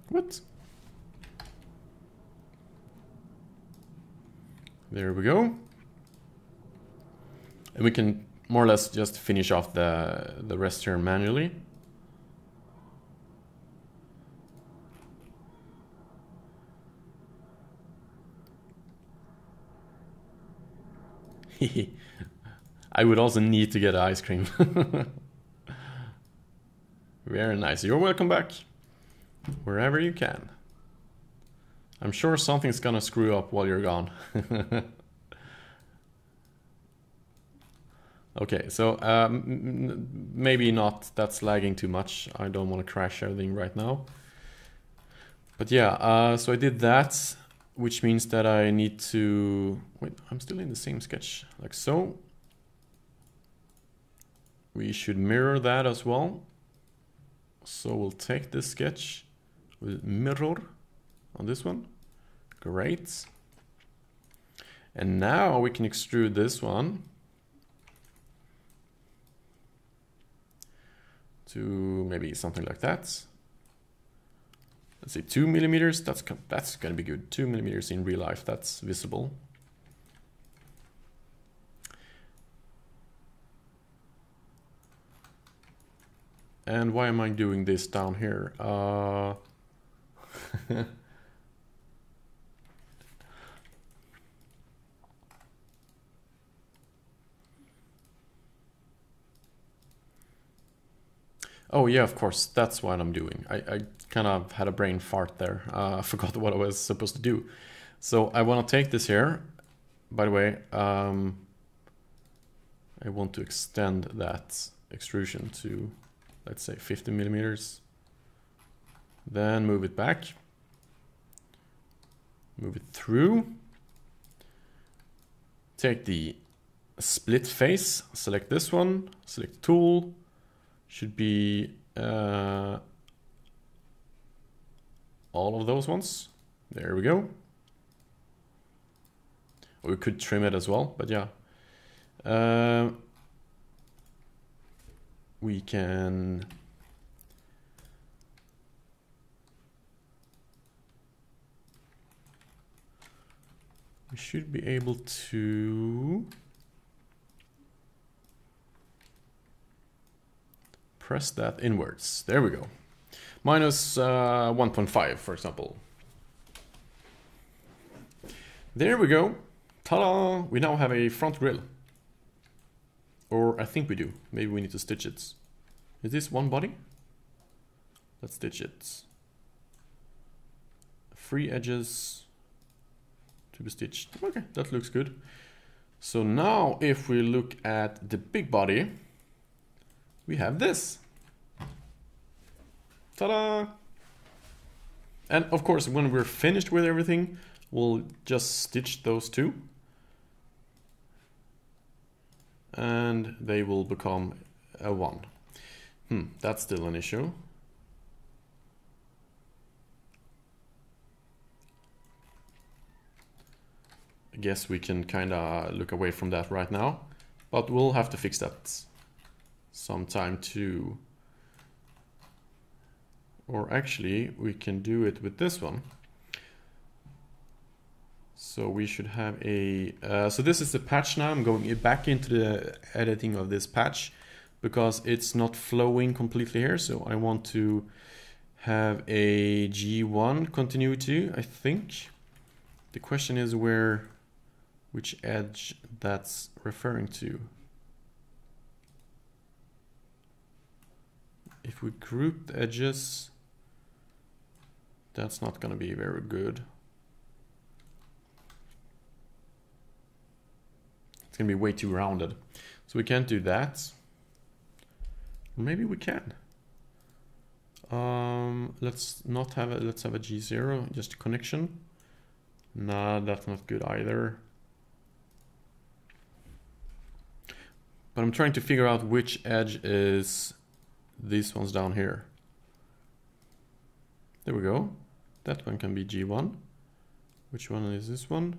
What? There we go. And we can more or less just finish off the rest here manually. I would also need to get ice cream. Very nice. You're welcome back. Wherever you can. I'm sure something's gonna screw up while you're gone. Okay, so maybe not. That's lagging too much. I don't want to crash everything right now. But yeah, so I did that, which means that I need to... Wait, I'm still in the same sketch, like so. We should mirror that as well. So we'll take this sketch, we'll mirror on this one. Great. And now we can extrude this one to maybe something like that. Let's say 2 millimeters. That's gonna be good. 2 millimeters in real life. That's visible. And why am I doing this down here? Oh yeah, of course, that's what I'm doing. I kind of had a brain fart there. I forgot what I was supposed to do. So I want to take this here. By the way, I want to extend that extrusion to, let's say, 50 millimeters. Then move it back. Move it through. Take the split face, select this one, select tool. Should be all of those ones. There we go. Or we could trim it as well, but yeah. We can... We should be able to... press that inwards. There we go. Minus 1.5, for example. There we go. Ta-da! We now have a front grille. Or I think we do. Maybe we need to stitch it. Is this one body? Let's stitch it. Free edges to be stitched. Okay, that looks good. So now if we look at the big body, we have this. Ta-da! And of course, when we're finished with everything, we'll just stitch those two. And they will become a 1. That's still an issue. I guess we can kind of look away from that right now, but we'll have to fix that sometime too. Or actually, we can do it with this one. So we should have a... so this is the patch now. I'm going back into the editing of this patch because it's not flowing completely here. So I want to have a G1 continuity, I think. The question is which edge that's referring to. If we group the edges, that's not going to be very good. It's going to be way too rounded. So we can't do that. Maybe we can. Let's have a G0, just a connection. Nah, that's not good either. But I'm trying to figure out which edge is these ones down here. There we go. That one can be G1. Which one is this one?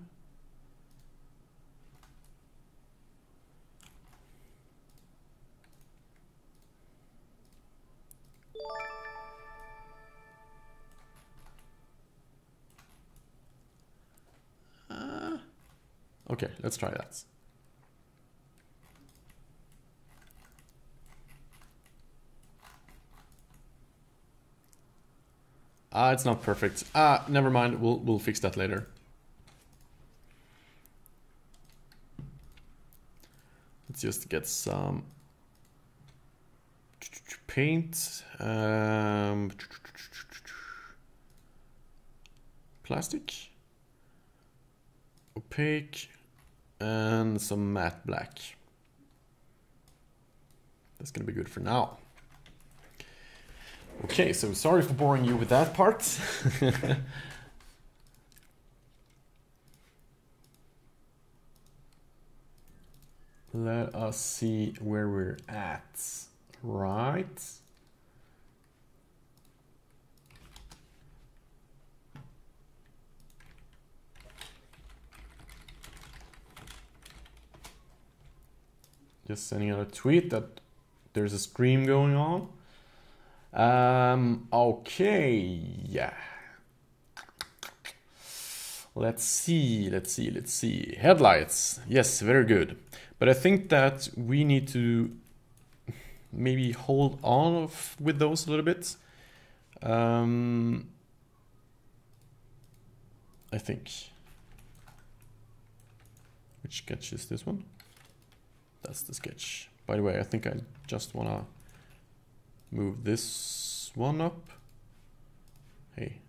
Okay, let's try that. It's not perfect. Never mind. We'll fix that later. Let's just get some paint, plastic, opaque, and some matte black. That's gonna be good for now. Okay, so sorry for boring you with that part. Let us see where we're at. Right. Just sending out a tweet that there's a stream going on. Okay, yeah. Let's see. Headlights. Yes, very good. But I think that we need to maybe hold on with those a little bit. I think. Which sketch is this one? That's the sketch. By the way, I think I just wanna move this one up. Hey.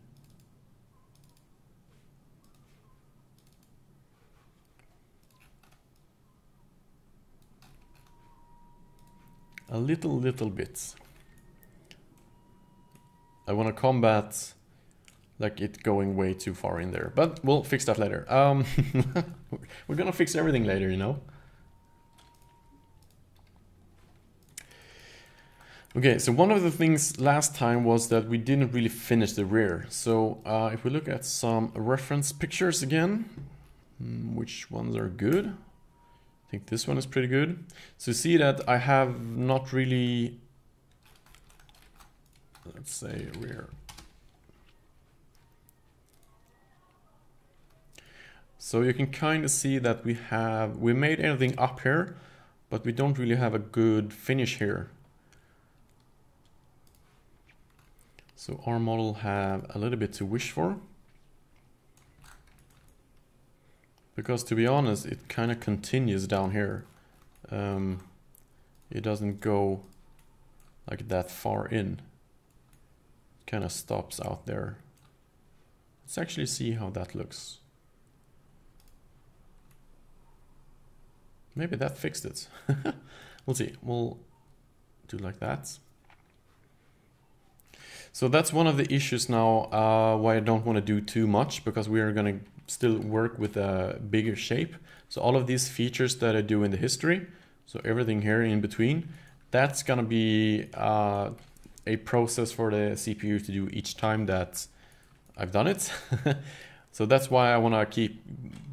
A little bit. I want to combat like it going way too far in there, but we'll fix that later. We're gonna fix everything later, you know. Okay, so one of the things last time was that we didn't really finish the rear. So if we look at some reference pictures again, which ones are good? I think this one is pretty good. So see that I have not really, let's say rear. So you can kind of see that we made everything up here, but we don't really have a good finish here. So our model have a little bit to wish for. Because to be honest, it kind of continues down here. It doesn't go like that far in. It kind of stops out there. Let's actually see how that looks. Maybe that fixed it. We'll see. We'll do like that. So that's one of the issues now why I don't want to do too much, because we are going to still work with a bigger shape. So all of these features that I do in the history, so everything here in between, that's going to be a process for the CPU to do each time that I've done it. So that's why I want to keep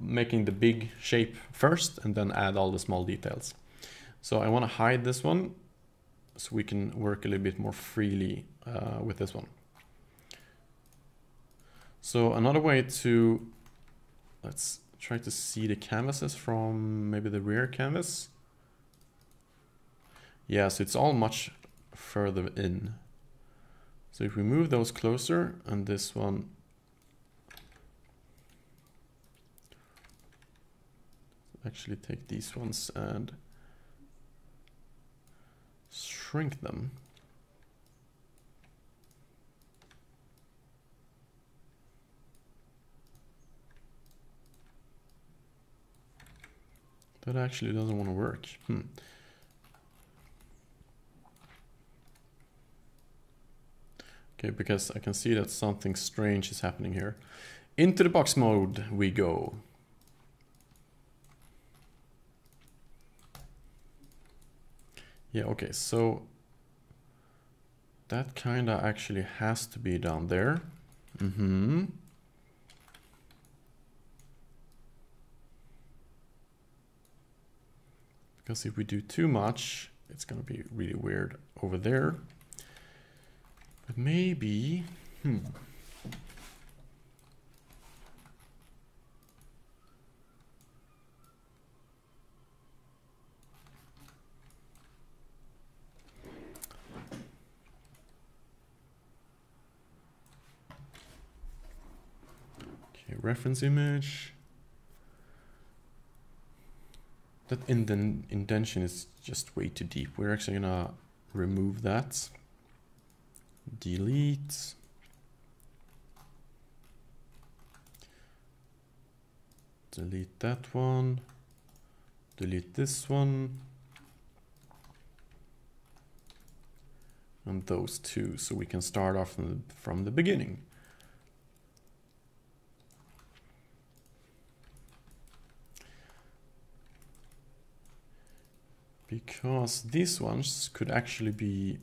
making the big shape first and then add all the small details. So I want to hide this one so we can work a little bit more freely with this one. So another way to, let's try to see the canvases from maybe the rear canvas. Yeah, so it's all much further in. So if we move those closer, and this one, actually take these ones and shrink them. That actually doesn't want to work. Okay, because I can see that something strange is happening here. Into the box mode we go. Yeah, okay, so that kind of actually has to be down there. Because if we do too much, it's going to be really weird over there. But maybe, reference image. That indentation is just way too deep. We're actually gonna remove that. Delete. Delete that one. Delete this one. And those two, so we can start off from the beginning. Because these ones could actually be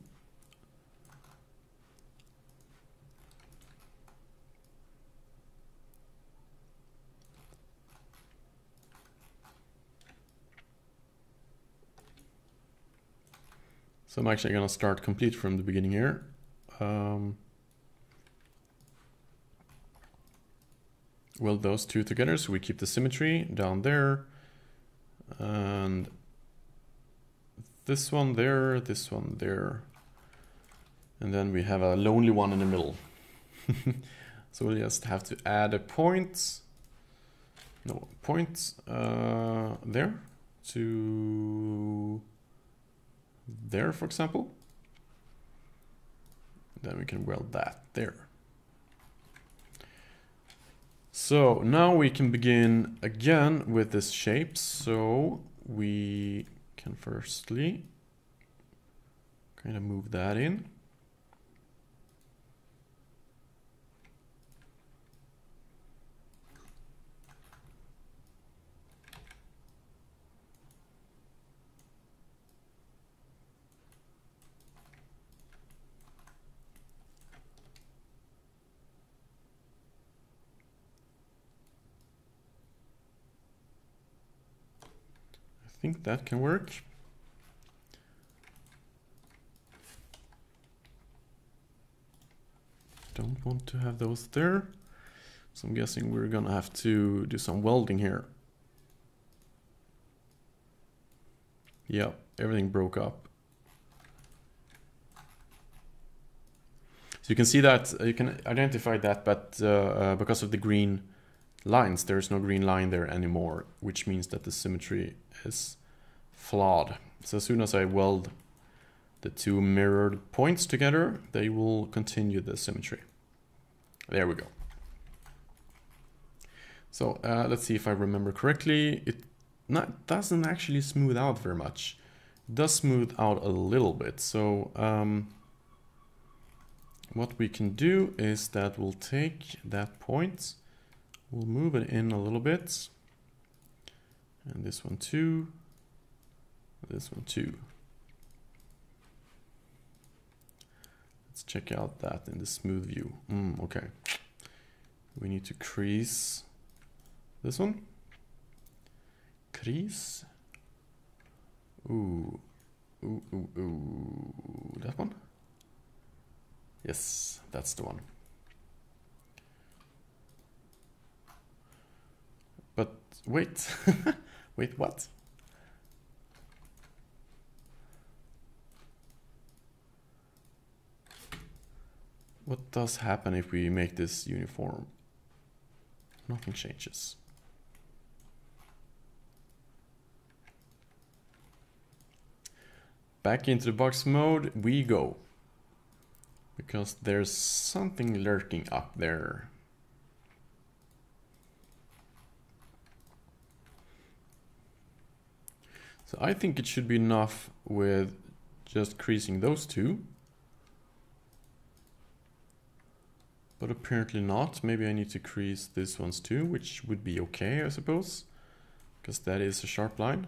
so I'm actually going to start complete from the beginning here. Weld those two together so we keep the symmetry down there. And this one there, this one there. And then we have a lonely one in the middle. So we'll just have to add a point. No, point there to there, for example. Then we can weld that there. So now we can begin again with this shape. So we can firstly kind of move that in. I think that can work. Don't want to have those there. So I'm guessing we're gonna have to do some welding here. Yep, everything broke up. So you can see that, you can identify that, but because of the green lines, there's no green line there anymore, which means that the symmetry is flawed. So as soon as I weld the two mirrored points together, they will continue the symmetry. There we go. So let's see if I remember correctly. It doesn't actually smooth out very much. It does smooth out a little bit. So what we can do is that we'll take that point, we'll move it in a little bit, and this one too, this one too. Let's check out that in the smooth view. Okay. We need to crease this one. Crease. Ooh. Ooh, ooh, ooh. That one? Yes, that's the one. But wait. Wait, what? What does happen if we make this uniform? Nothing changes. Back into the box mode we go. Because there's something lurking up there. So I think it should be enough with just creasing those two. But apparently not. Maybe I need to crease these ones too, which would be okay, I suppose. Because that is a sharp line.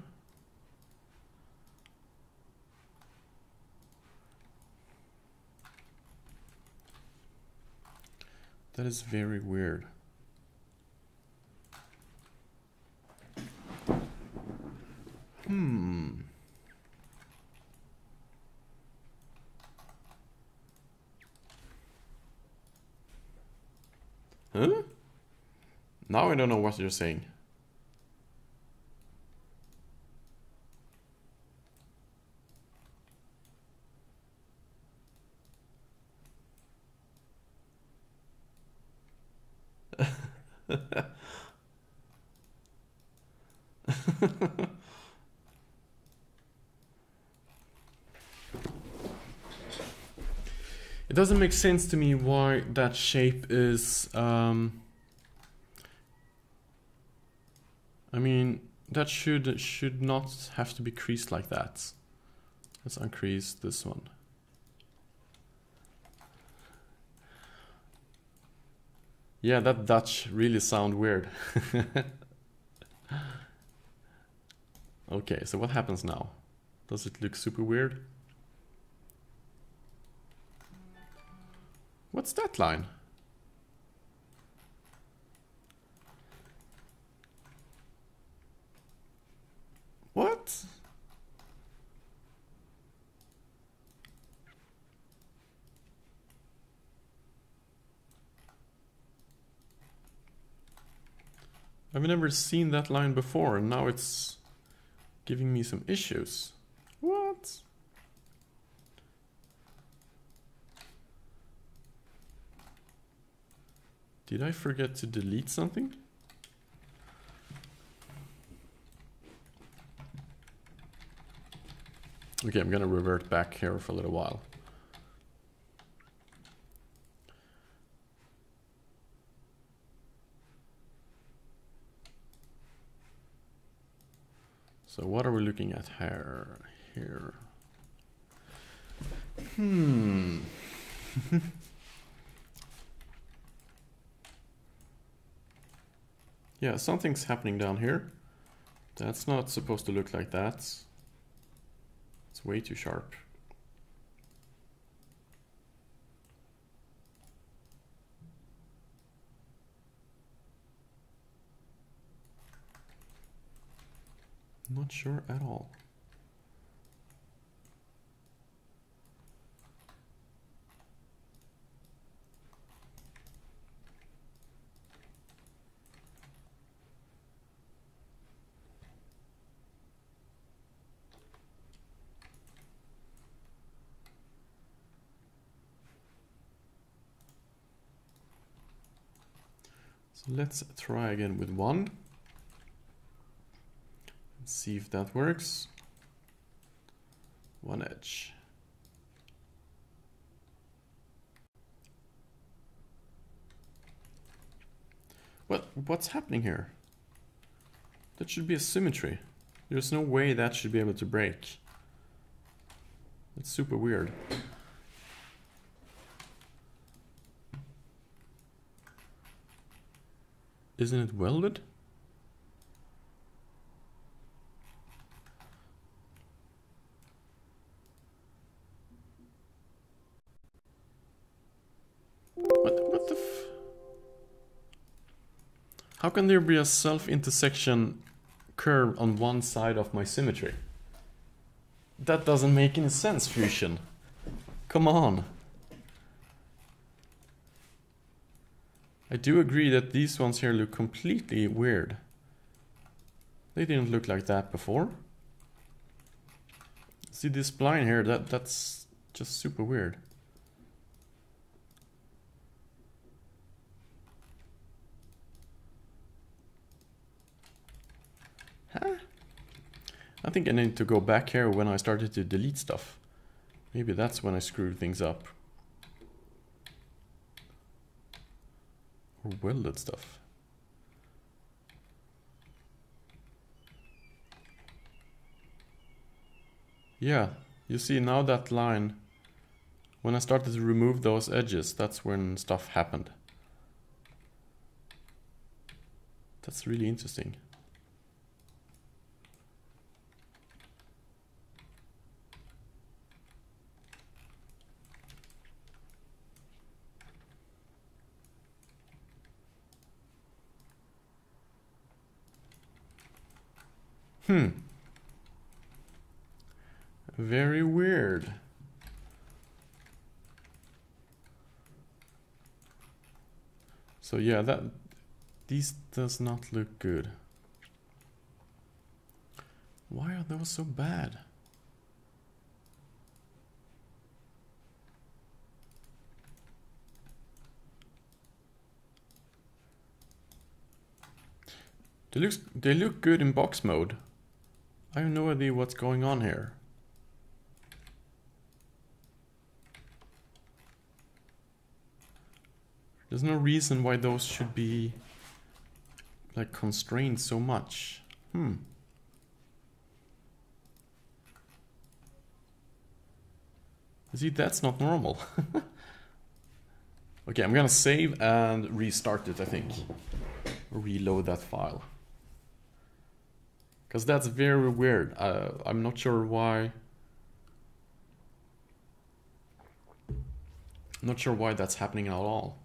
That is very weird. Huh? Now I don't know what you're saying. It doesn't make sense to me why that shape is, I mean, that should not have to be creased like that. Let's uncrease this one. Yeah, that Dutch really sound weird. Okay, so what happens now? Does it look super weird? What's that line? What? I've never seen that line before, and now it's giving me some issues. What? Did I forget to delete something? Okay, I'm gonna revert back here for a little while. So what are we looking at here? Yeah, something's happening down here. That's not supposed to look like that. It's way too sharp. Not sure at all. So let's try again with one. See if that works. One edge. What's happening here? That should be a symmetry. There's no way that should be able to break. It's super weird. Isn't it welded? What the f... How can there be a self-intersection curve on one side of my symmetry? That doesn't make any sense, Fusion. Come on. I do agree that these ones here look completely weird. They didn't look like that before. See this spline here, that's just super weird. Huh? I think I need to go back here when I started to delete stuff. Maybe that's when I screwed things up. Or welded stuff. Yeah, you see now that line, when I started to remove those edges, that's when stuff happened. That's really interesting. Very weird. So yeah, these does not look good. Why are those so bad? They look good in box mode. I have no idea what's going on here. There's no reason why those should be like constrained so much. You see, that's not normal. Okay, I'm gonna save and restart it, I think. Reload that file. Because that's very weird. I'm not sure why. Not sure why that's happening at all.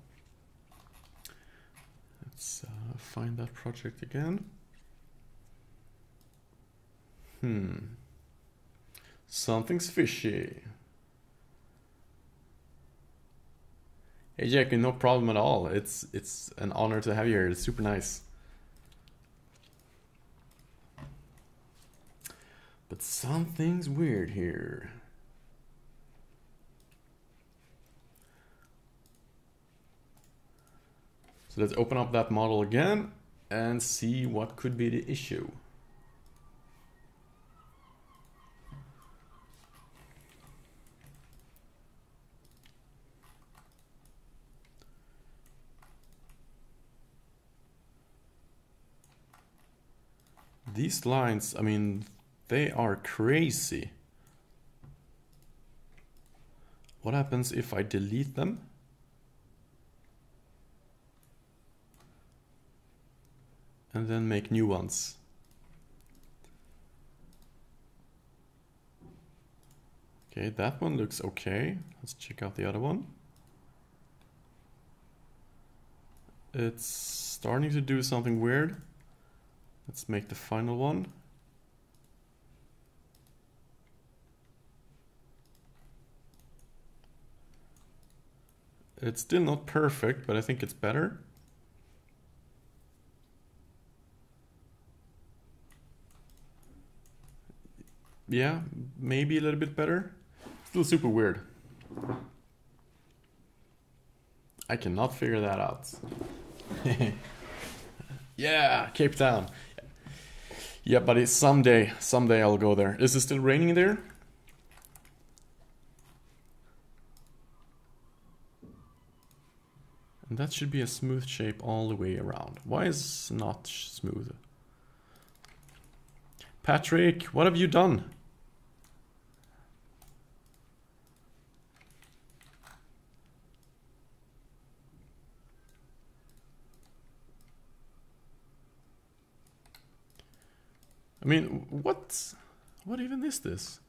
Let's find that project again. Something's fishy. Hey Jackie, no problem at all. It's an honor to have you here. It's super nice. But something's weird here. So let's open up that model again and see what could be the issue. These lines, I mean, they are crazy. What happens if I delete them? And then make new ones. Okay, that one looks okay. Let's check out the other one. It's starting to do something weird. Let's make the final one. It's still not perfect, but I think it's better. Yeah, maybe a little bit better. Still super weird. I cannot figure that out. Yeah, Cape Town. Yeah, but it's someday I'll go there. Is it still raining there? And that should be a smooth shape all the way around. Why is it not smooth? Patrick, what have you done? I mean, what even is this?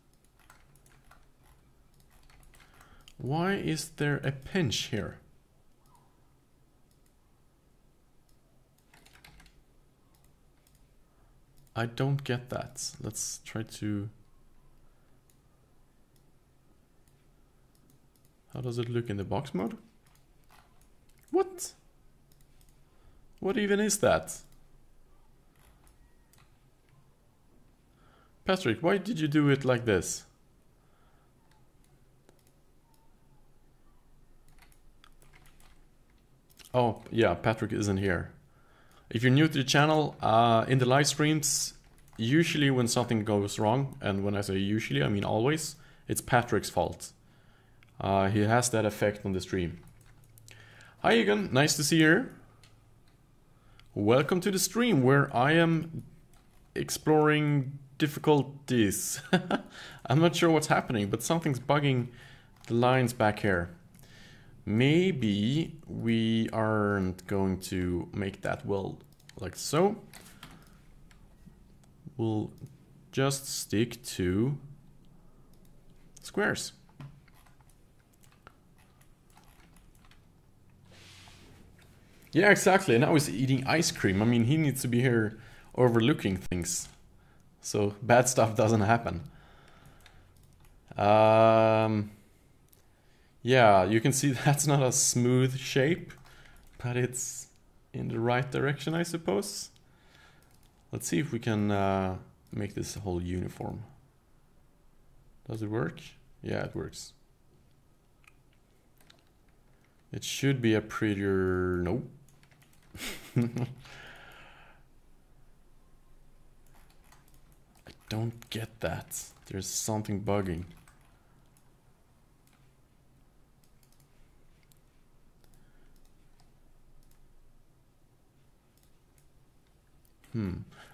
Why is there a pinch here? I don't get that. Let's try to... How does it look in the box mode? What? What even is that? Patrick, why did you do it like this? Oh, yeah, Patrick isn't here. If you're new to the channel, in the live streams, usually when something goes wrong, and when I say usually, I mean always, it's Patrick's fault. He has that effect on the stream. Hi Egan, nice to see you here. Welcome to the stream where I am exploring difficulties. I'm not sure what's happening, but something's bugging the lines back here. Maybe we aren't going to make that well like so. We'll just stick to squares. Yeah, exactly. Now he's eating ice cream. I mean, he needs to be here overlooking things, so bad stuff doesn't happen. Yeah, you can see that's not a smooth shape, but it's in the right direction, I suppose. Let's see if we can make this whole uniform. Does it work? Yeah, it works. It should be a prettier... Nope. don't get that. There's something bugging.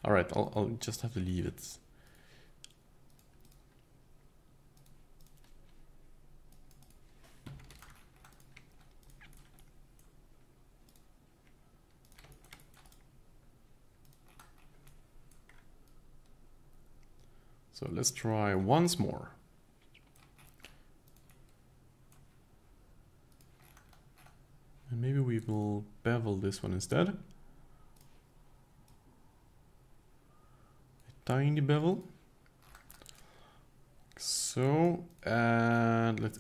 All right, I'll just have to leave it. So let's try once more. And maybe we will bevel this one instead. A tiny bevel. So, and let's,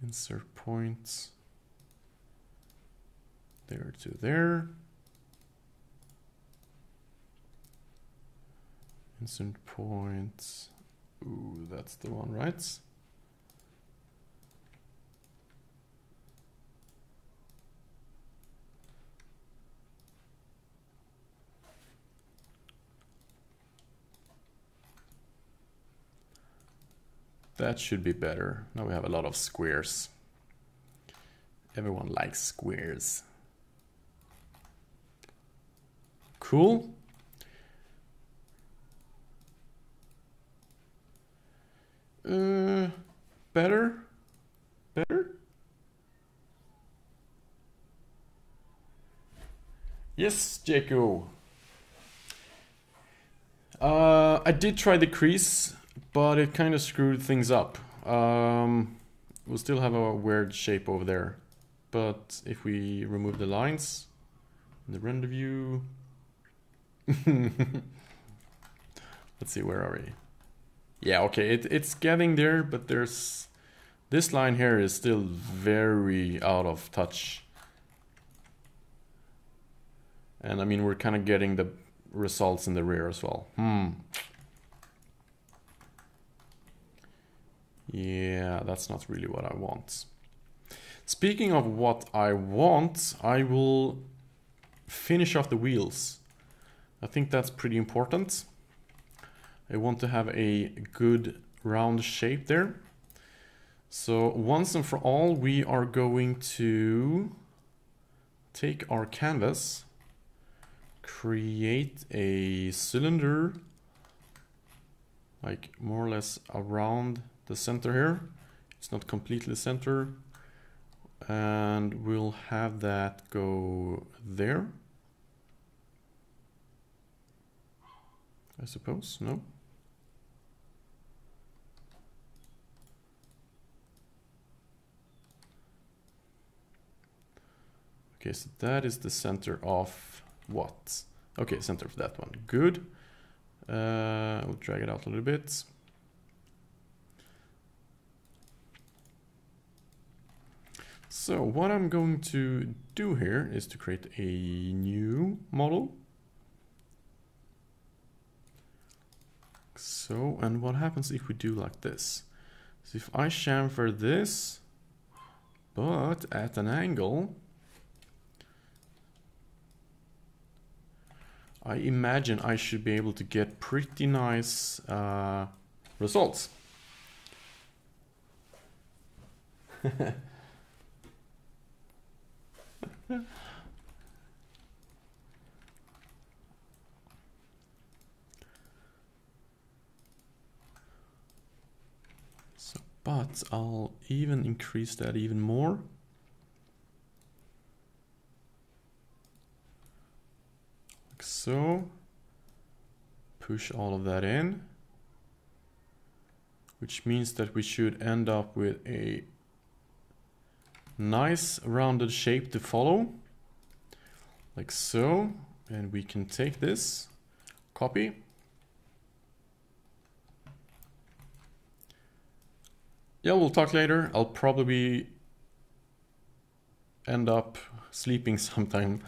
insert points there to there. Insert points. Ooh, that's the one, right? That should be better. Now we have a lot of squares. Everyone likes squares. Cool. Better? Better? Yes, Jaco. I did try the crease, but it kind of screwed things up. We'll still have a weird shape over there. But if we remove the lines in the render view, let's see, where are we? Yeah, okay, it's getting there, but there's this line here is still very out of touch. And I mean, we're kind of getting the results in the rear as well. Yeah, that's not really what I want. Speaking of what I want, I will finish off the wheels. I think that's pretty important. I want to have a good round shape there. So once and for all, we are going to take our canvas, create a cylinder, like more or less around the center here. It's not completely center. And we'll have that go there. I suppose, no? Okay, so that is the center of what? Okay, center of that one. Good. We'll drag it out a little bit. So what I'm going to do here is to create a new model. So, and what happens if we do like this? So if I chamfer this, but at an angle, I imagine I should be able to get pretty nice results. So, but I'll even increase that even more. Like so. Push all of that in. Which means that we should end up with a nice rounded shape to follow. Like so. And we can take this, copy. Yeah, we'll talk later. I'll probably end up sleeping sometime.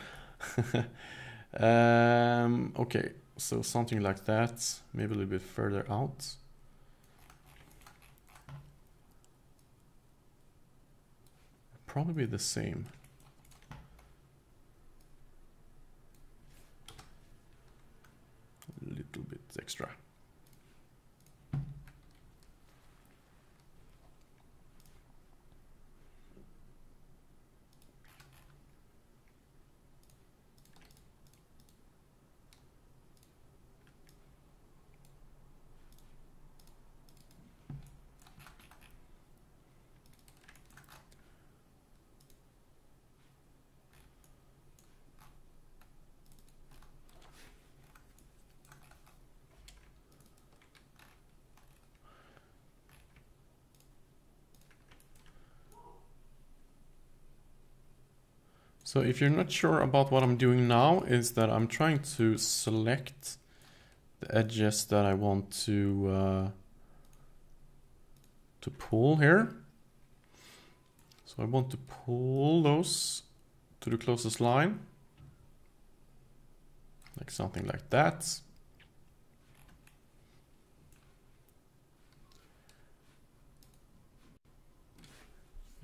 Okay, so something like that, maybe a little bit further out. Probably the same. A extra. So if you're not sure about what I'm doing now, is that I'm trying to select the edges that I want to pull here. So I want to pull those to the closest line, like something like that.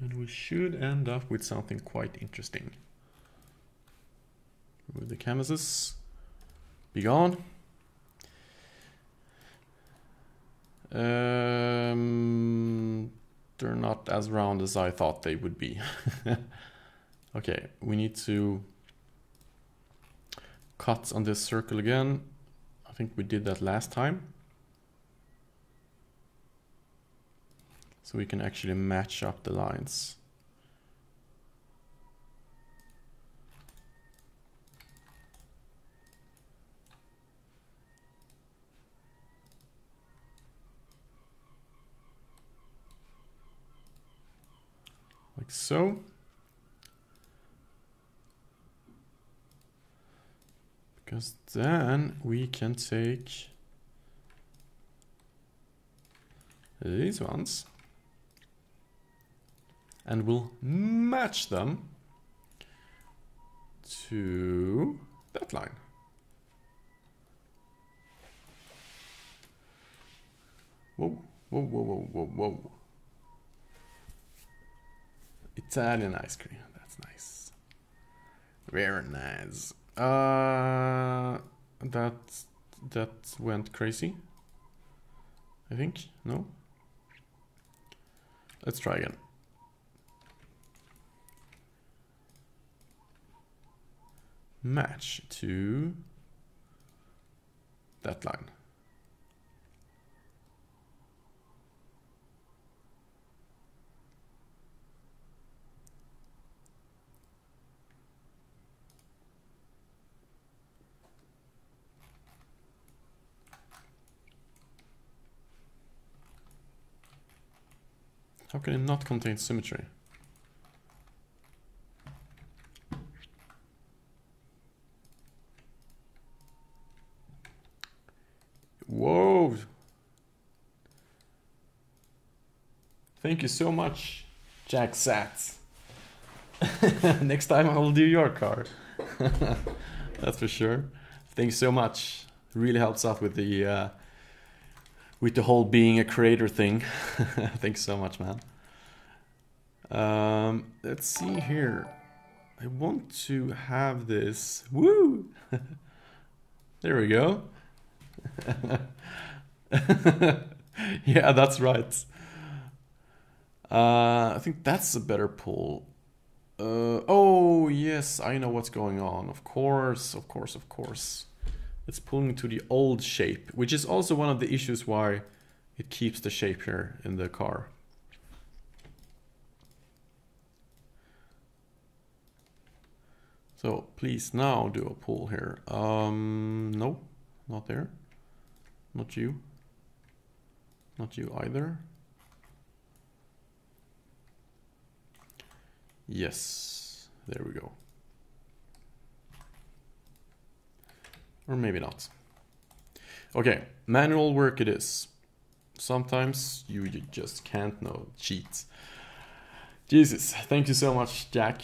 And we should end up with something quite interesting. Remove the canvases. Be gone. They're not as round as I thought they would be. Okay, we need to cut on this circle again. I think we did that last time. So we can actually match up the lines. Like so. Because then we can take these ones and we'll match them to that line. Whoa, whoa, whoa, whoa, whoa, whoa. Italian ice cream, that's nice. Very nice. That went crazy, I think. No? Let's try again. Match to that line. How can it not contain symmetry? Whoa! Thank you so much, Jack Satz. Next time I will do your car. That's for sure. Thanks so much. Really helps out with the whole being a creator thing. Thanks so much, man. Let's see here. I want to have this. Woo! There we go. Yeah, that's right. I think that's a better pull. Oh, yes, I know what's going on. Of course, of course, of course. It's pulling to the old shape, which is also one of the issues why it keeps the shape here in the car. So please now do a pull here. No, not there. Not you. Not you either. Yes, there we go. Or maybe not. Okay, manual work it is. Sometimes you just can't know, cheat. Jesus, thank you so much, Jack.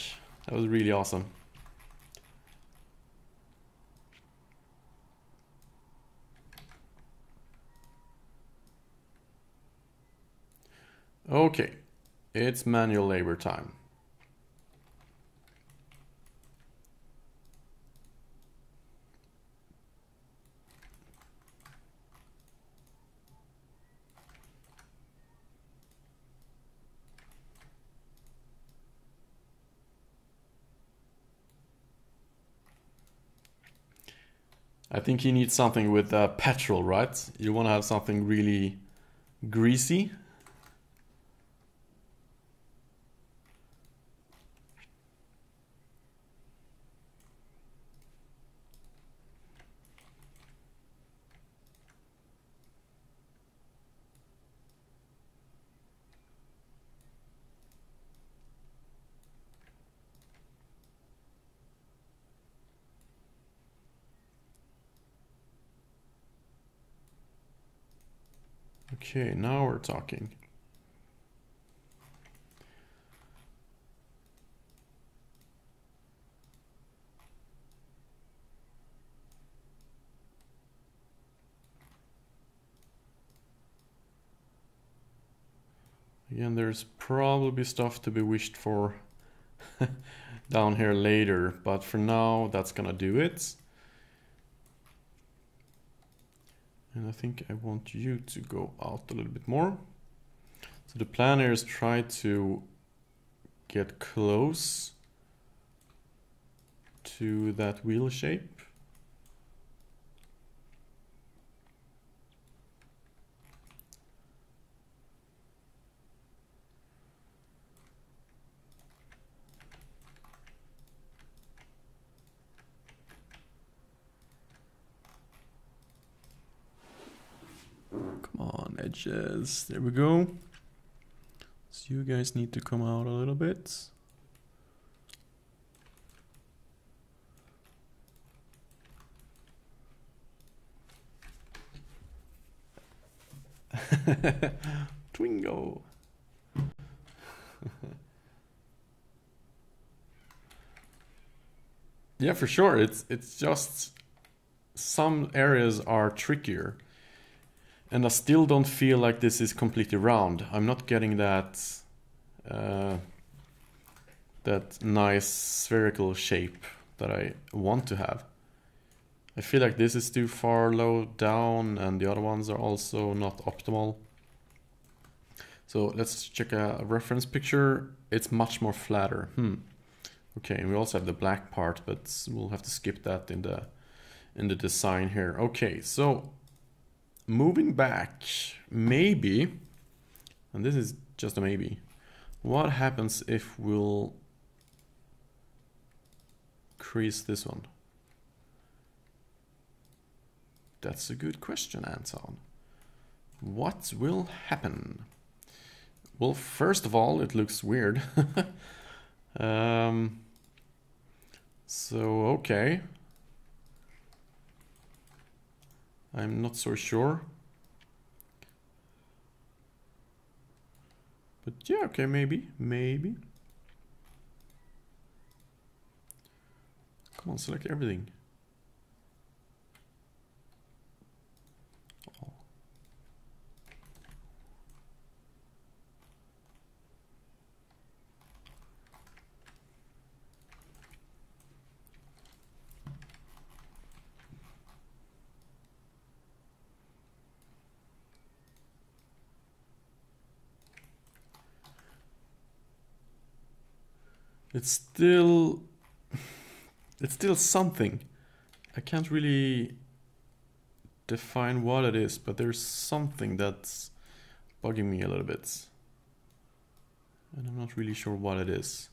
That was really awesome. Okay, it's manual labor time. I think you need something with petrol, right? You want to have something really greasy. Okay, now we're talking. Again, there's probably stuff to be wished for down here later, but for now, that's gonna do it. And I think I want you to go out a little bit more. So the plan here is try to get close to that wheel shape. Come on, edges. There we go. So you guys need to come out a little bit. Twingo. Yeah, for sure. It's just some areas are trickier. And I still don't feel like this is completely round. I'm not getting that that nice spherical shape that I want to have. I feel like this is too far low down and the other ones are also not optimal. So let's check a reference picture. It's much more flatter. Okay, and we also have the black part, but we'll have to skip that in the design here. Okay, so moving back, maybe, and this is just a maybe, what happens if we'll crease this one? That's a good question, Anton. What will happen? Well, first of all, it looks weird. So, okay. I'm not so sure. But yeah, okay, maybe. Come on, select everything. Oh. It's still something. I can't really define what it is, but there's something that's bugging me a little bit. And I'm not really sure what it is.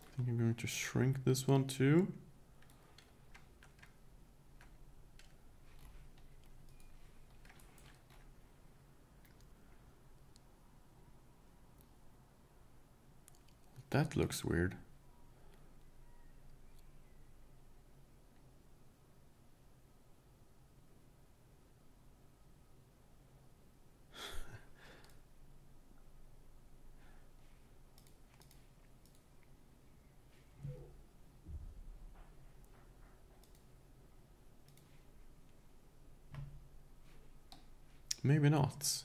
I think I'm going to shrink this one too. That looks weird. Maybe not.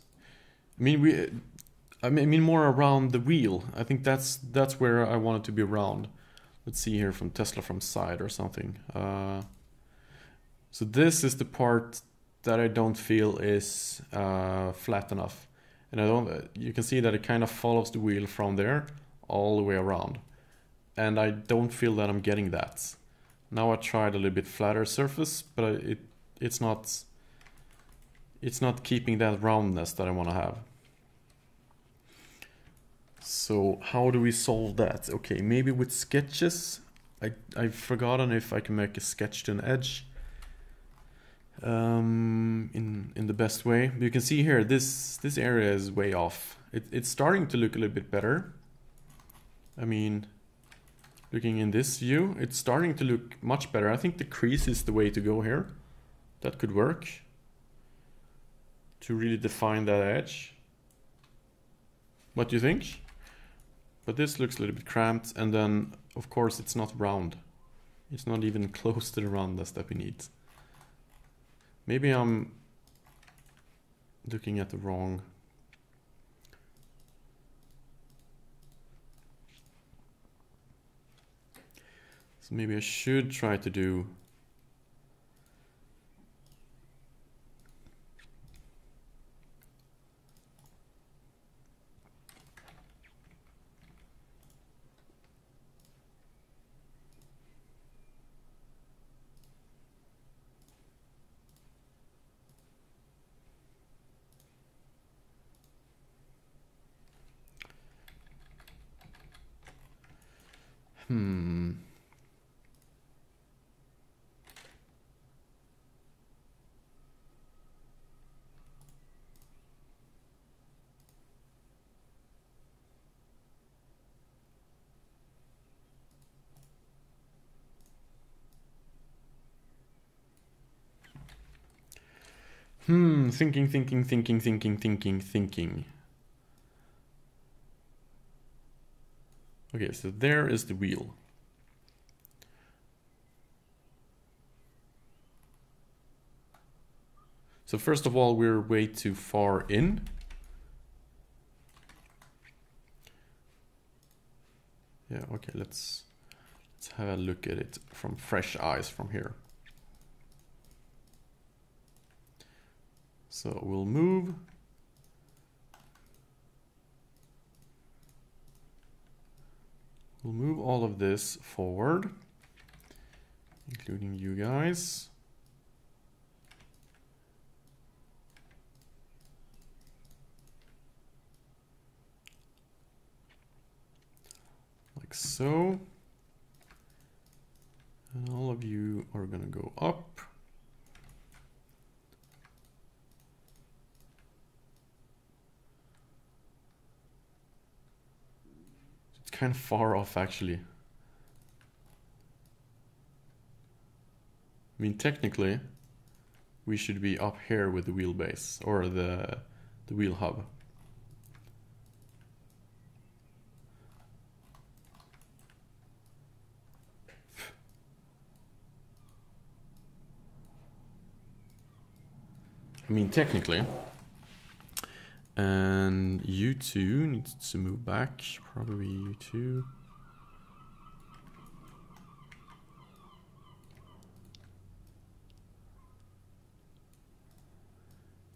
I mean more around the wheel. I think that's where I want it to be around. Let's see here from Tesla from side or something. So this is the part that I don't feel is flat enough. And I don't, you can see that it kind of follows the wheel from there all the way around. And I don't feel that I'm getting that. Now I tried a little bit flatter surface, but it's not keeping that roundness that I want to have. So how do we solve that? Okay, maybe with sketches. I've forgotten if I can make a sketch to an edge in the best way. But you can see here, this area is way off. It's starting to look a little bit better. I mean, looking in this view, it's starting to look much better. I think the crease is the way to go here. That could work to really define that edge. What do you think? But this looks a little bit cramped, and then of course it's not round. It's not even close to the roundness that we need. Maybe I'm looking at the wrong. So maybe I should try to do thinking. Okay, so there is the wheel. So first of all, we're way too far in. Yeah, okay, let's have a look at it from fresh eyes from here. So we'll move. We'll move all of this forward, including you guys. Like so. And all of you are gonna go up. It's kind of far off, actually. I mean, technically, we should be up here with the wheelbase or the wheel hub. I mean, technically. And you two needs to move back, probably you two.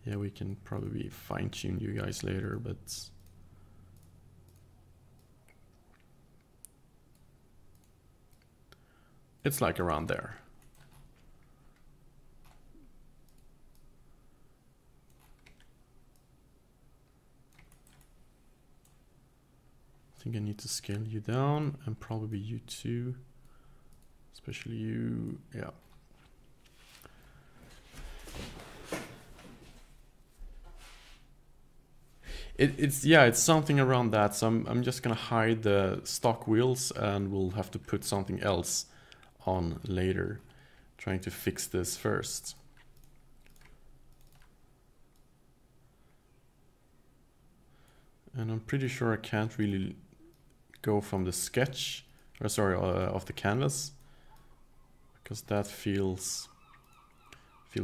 Yeah, we can probably fine-tune you guys later, but it's like around there. I think I need to scale you down, and probably you too, especially you. Yeah. It's something around that. So I'm just gonna hide the stock wheels, and we'll have to put something else on later. Trying to fix this first. And I'm pretty sure I can't really go from the sketch, or sorry, of the canvas, because that feels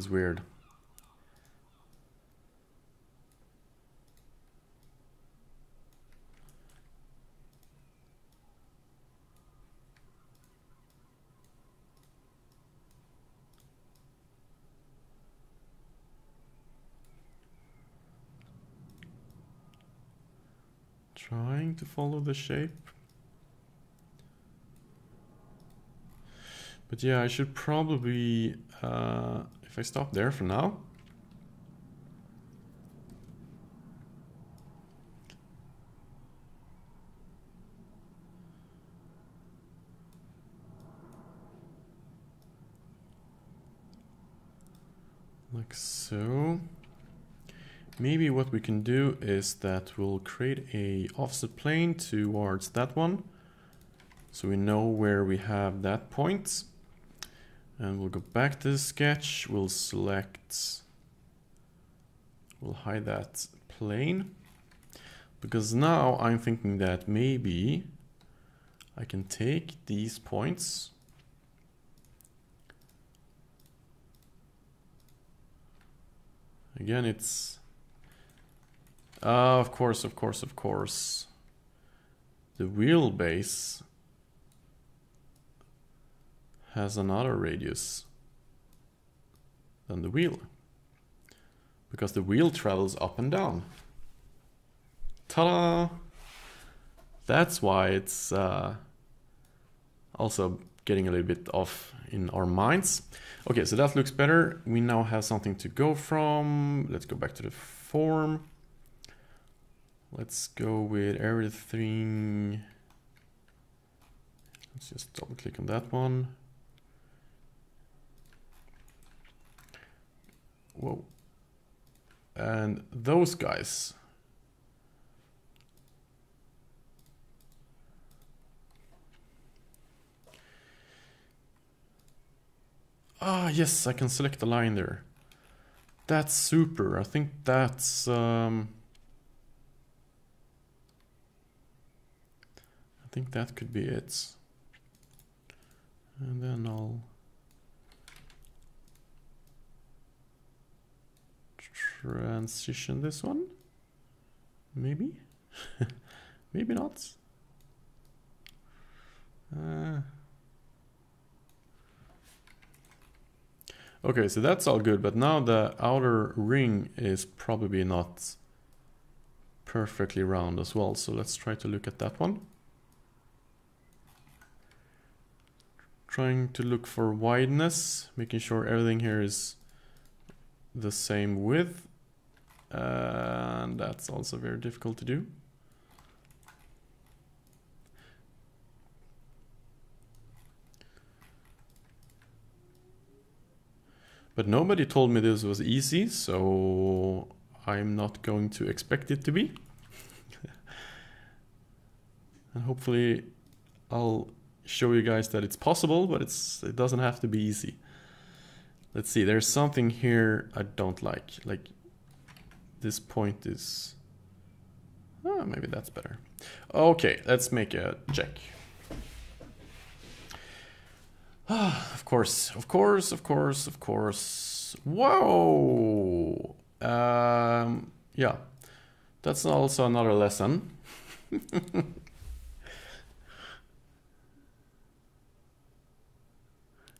weird. Trying to follow the shape. But yeah, I should probably, if I stop there for now. Like so. Maybe what we can do is that we'll create a offset plane towards that one. So we know where we have that point. And we'll go back to the sketch. We'll select, we'll hide that plane. Because now I'm thinking that maybe I can take these points. Again, it's, of course. The wheelbase has another radius than the wheel. Because the wheel travels up and down. Ta-da! That's why it's also getting a little bit off in our minds. Okay, so that looks better. We now have something to go from. Let's go back to the form. Let's go with everything. Let's just double click on that one. Whoa. And those guys. Ah, yes, I can select a line there. That's super. I think that's I think that could be it. And then I'll transition this one. Maybe. Maybe not. Okay, so that's all good, but now the outer ring is probably not perfectly round as well. So let's try to look at that one. Trying to look for wideness, making sure everything here is the same width. And that's also very difficult to do. But nobody told me this was easy, so I'm not going to expect it to be. And hopefully I'll show you guys that it's possible, but it doesn't have to be easy. Let's see, there's something here I don't like. Like this point is, maybe that's better. Okay, let's make a check. Of course. Whoa! Yeah, that's also another lesson.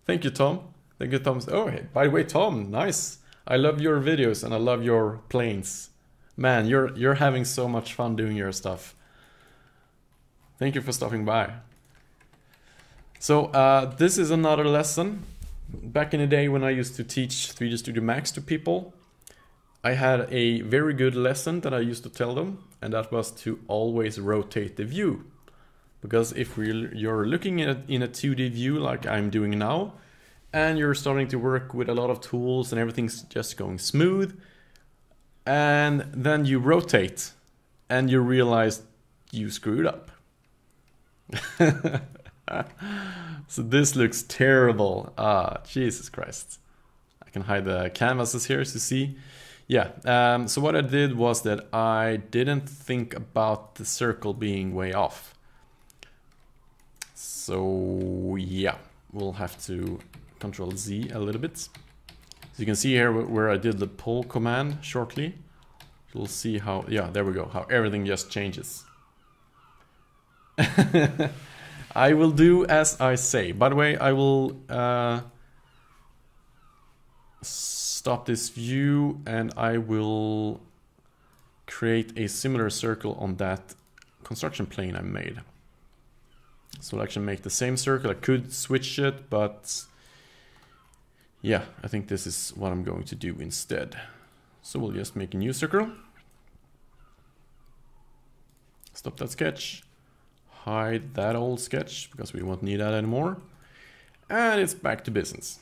Thank you, Tom. Thank you, Tom. Oh, hey, by the way, Tom, nice. I love your videos and I love your planes. Man, you're having so much fun doing your stuff. Thank you for stopping by. So this is another lesson. Back in the day when I used to teach 3D Studio Max to people, I had a very good lesson that I used to tell them, and that was to always rotate the view. Because if you're looking at in a 2D view like I'm doing now, and you're starting to work with a lot of tools and everything's just going smooth, and then you rotate and you realize you screwed up. So this looks terrible. Jesus Christ. I can hide the canvases here to see. Yeah, so what I did was that I didn't think about the circle being way off. So yeah, we'll have to Control Z a little bit. So you can see here where I did the pull command shortly. We'll see how, yeah, there we go, how everything just changes. I will do as I say. By the way, I will stop this view and I will create a similar circle on that construction plane I made. So I'll actually make the same circle. I could switch it, but yeah, I think this is what I'm going to do instead. So we'll just make a new circle. Stop that sketch. Hide that old sketch because we won't need that anymore. And it's back to business.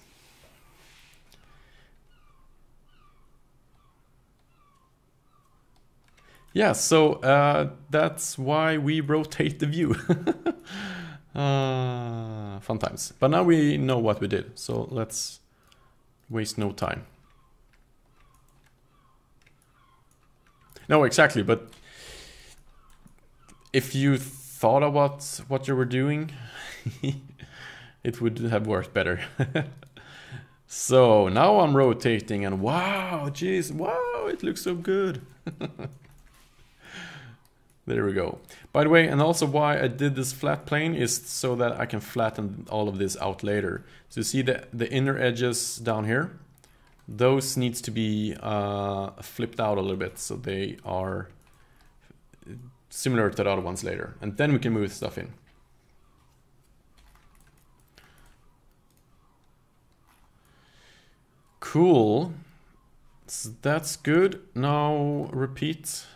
Yeah, so that's why we rotate the view. Fun times. But now we know what we did, so let's waste no time. No, exactly, but if you thought about what you were doing, it would have worked better. So now I'm rotating and wow, geez, wow, it looks so good. There we go. By the way, and also why I did this flat plane is so that I can flatten all of this out later. So you see the inner edges down here, those needs to be flipped out a little bit so they are similar to the other ones later. And then we can move stuff in. Cool. So that's good. Now repeat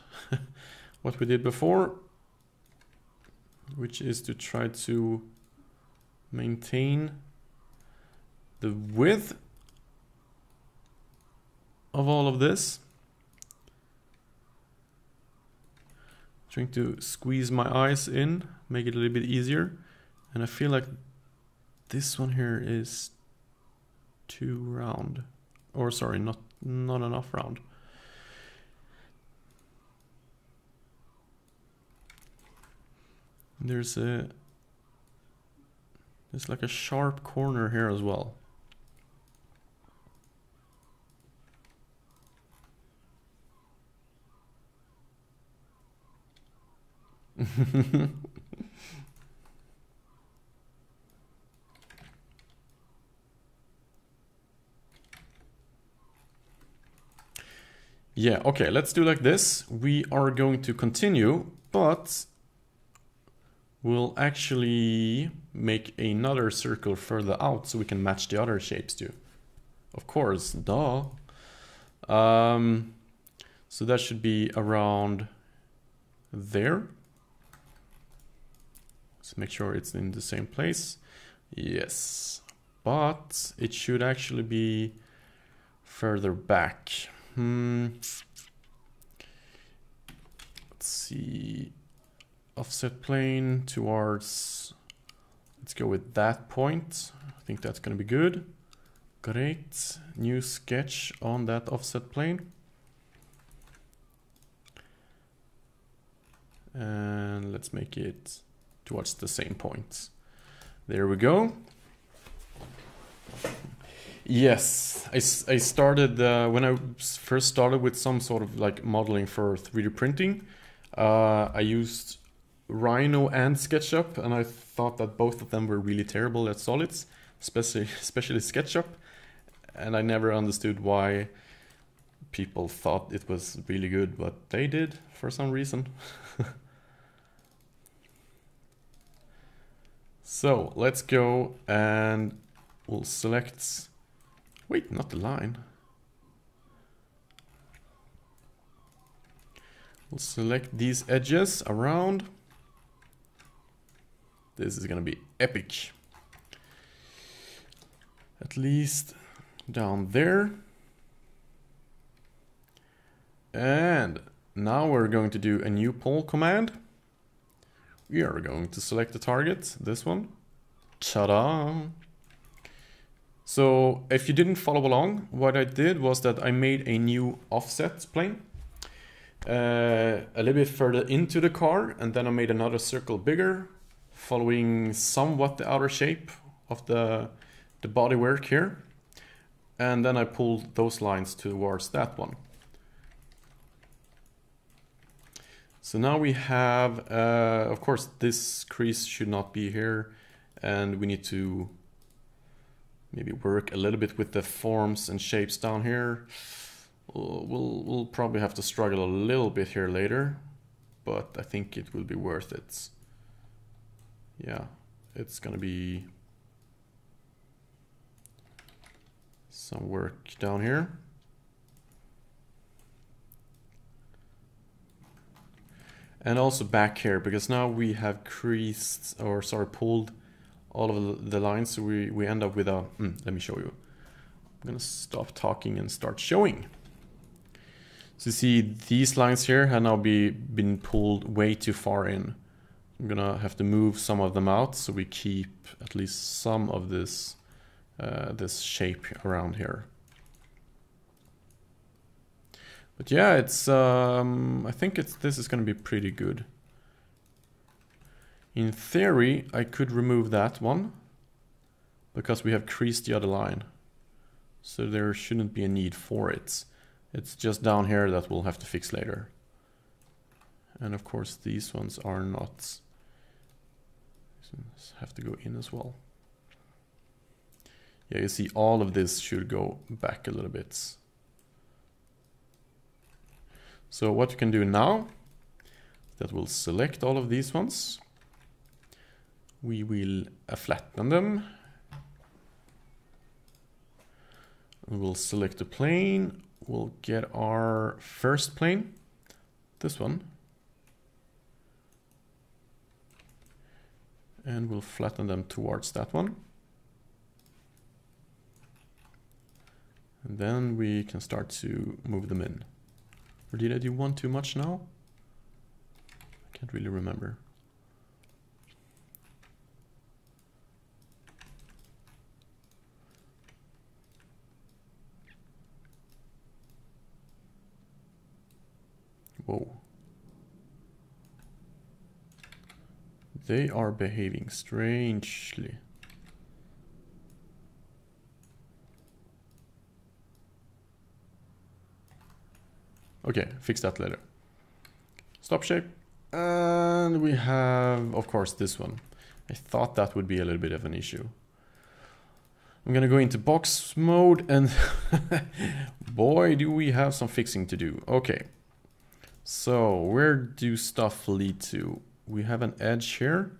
what we did before, which is to try to maintain the width of all of this. Trying to squeeze my eyes in, make it a little bit easier. And I feel like this one here is too round. Or sorry, not enough round. There's like a sharp corner here as well. Yeah, okay, let's do like this. We are going to continue, but we'll actually make another circle further out so we can match the other shapes too. Of course, duh. So that should be around there. Let's make sure it's in the same place. Yes, but it should actually be further back. Let's see. Offset plane towards, let's go with that point. I think that's going to be good. Great. New sketch on that offset plane. And let's make it towards the same point. There we go. Yes, I started, when I first started with some sort of like modeling for 3D printing, I used Rhino and SketchUp, and I thought that both of them were really terrible at solids, especially SketchUp, and I never understood why people thought it was really good, but they did for some reason. So let's go and we'll select, wait, not the line. We'll select these edges around. This is gonna be epic. At least down there. And now we're going to do a new poll command. We are going to select the target, this one. Ta-da! So if you didn't follow along, what I did was that I made a new offset plane. A little bit further into the car, and then I made another circle bigger, following somewhat the outer shape of the bodywork here. And then I pulled those lines towards that one. So now we have, of course, this crease should not be here, and we need to maybe work a little bit with the forms and shapes down here. We'll probably have to struggle a little bit here later. but I think it will be worth it. Yeah, it's gonna be some work down here. And also back here, because now we have creased, or sorry, pulled all of the lines, so we end up with a, let me show you. I'm gonna stop talking and start showing. So you see these lines here have now been pulled way too far in. I'm gonna have to move some of them out so we keep at least some of this this shape around here. But yeah, it's I think this is gonna be pretty good. In theory, I could remove that one because we have creased the other line. So there shouldn't be a need for it. It's just down here that we'll have to fix later. And of course these ones are not. These ones have to go in as well. Yeah, you see all of this should go back a little bit. So what you can do now, that we'll select all of these ones. We will flatten them. And we'll select a plane. We'll get our first plane, this one. And we'll flatten them towards that one. And then we can start to move them in. Or did I do one too much now? I can't really remember. Whoa. They are behaving strangely. Okay, fix that later. Stop shape. And we have, of course, this one. I thought that would be a little bit of an issue. I'm gonna go into box mode and boy, do we have some fixing to do. Okay. So where do stuff lead to? We have an edge here.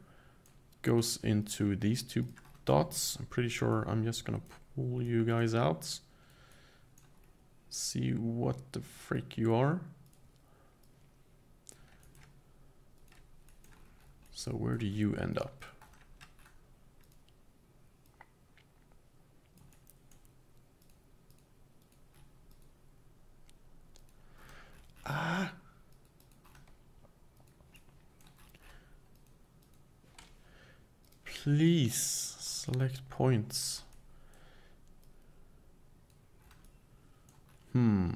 Goes into these two dots. I'm pretty sure I'm just gonna pull you guys out. See what the frick you are. So where do you end up? Ah. Please select points. Oh,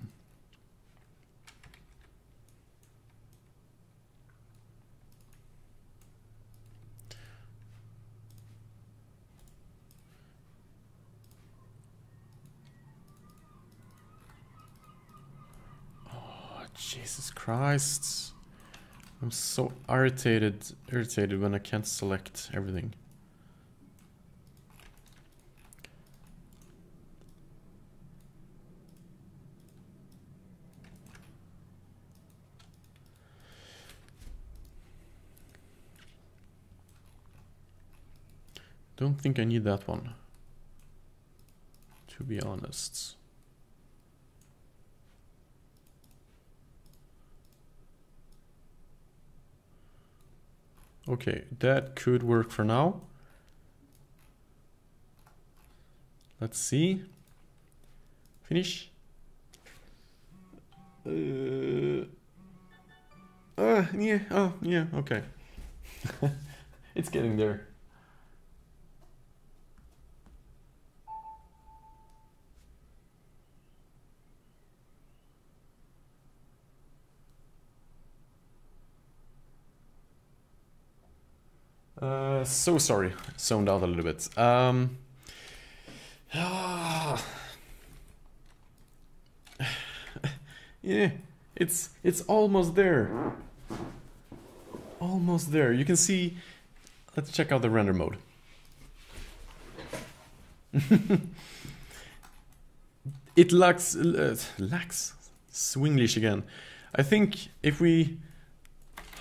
Jesus Christ. I'm so irritated when I can't select everything. Don't think I need that one, to be honest. Okay, that could work for now. Let's see. Finish. Yeah, oh, yeah, okay. It's getting there. So sorry, zoned out a little bit. Yeah, it's almost there. Almost there. You can see. Let's check out the render mode. It lacks Swinglish again. I think if we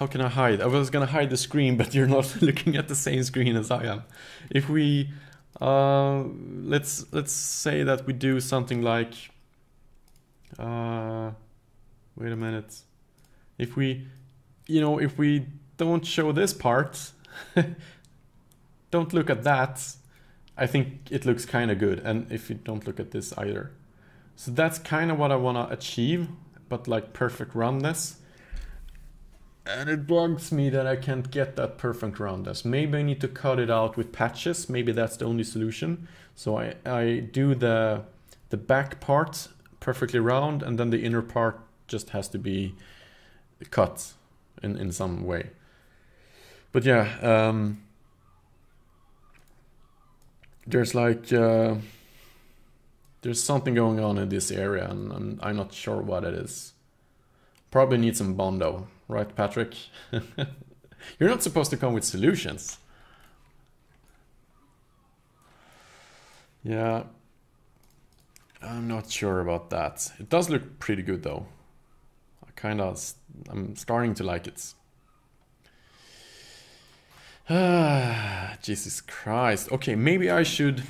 how can I hide? I was gonna hide the screen, but you're not looking at the same screen as I am. If we, let's say that we do something like, wait a minute. If we, if we don't show this part, don't look at that, I think it looks kind of good. And if you don't look at this either. So that's kind of what I want to achieve, but like perfect roundness. And it bugs me that I can't get that perfect roundness. Maybe I need to cut it out with patches. Maybe that's the only solution. So I do the back part perfectly round, and then the inner part just has to be cut in some way. But yeah, there's like there's something going on in this area, and I'm not sure what it is. Probably need some Bondo, right, Patrick? You're not supposed to come with solutions. Yeah, I'm not sure about that. It does look pretty good though. I'm starting to like it. Jesus Christ. Okay, maybe I should,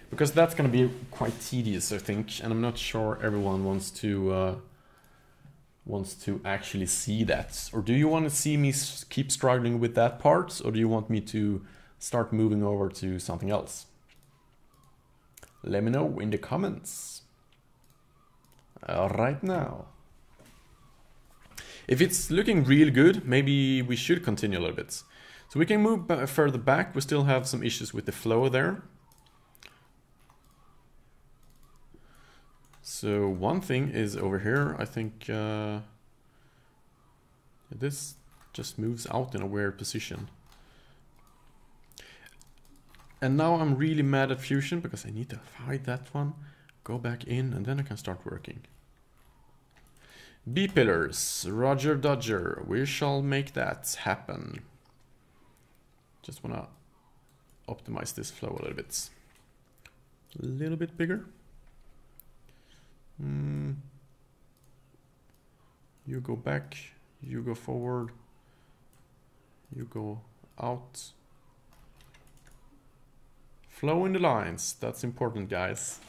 because that's gonna be quite tedious, I think, and I'm not sure everyone wants to actually see that. Or do you want to see me keep struggling with that part, or do you want me to start moving over to something else? Let me know in the comments right now. If it's looking real good, maybe we should continue a little bit. So we can move further back. We still have some issues with the flow there. So one thing is over here, I think this just moves out in a weird position. And now I'm really mad at Fusion because I need to hide that one, go back in, and then I can start working. B-pillars, Roger Dodger, we shall make that happen. Just wanna optimize this flow a little bit. A little bit bigger. You go back, you go forward, you go out. Flow in the lines, that's important, guys.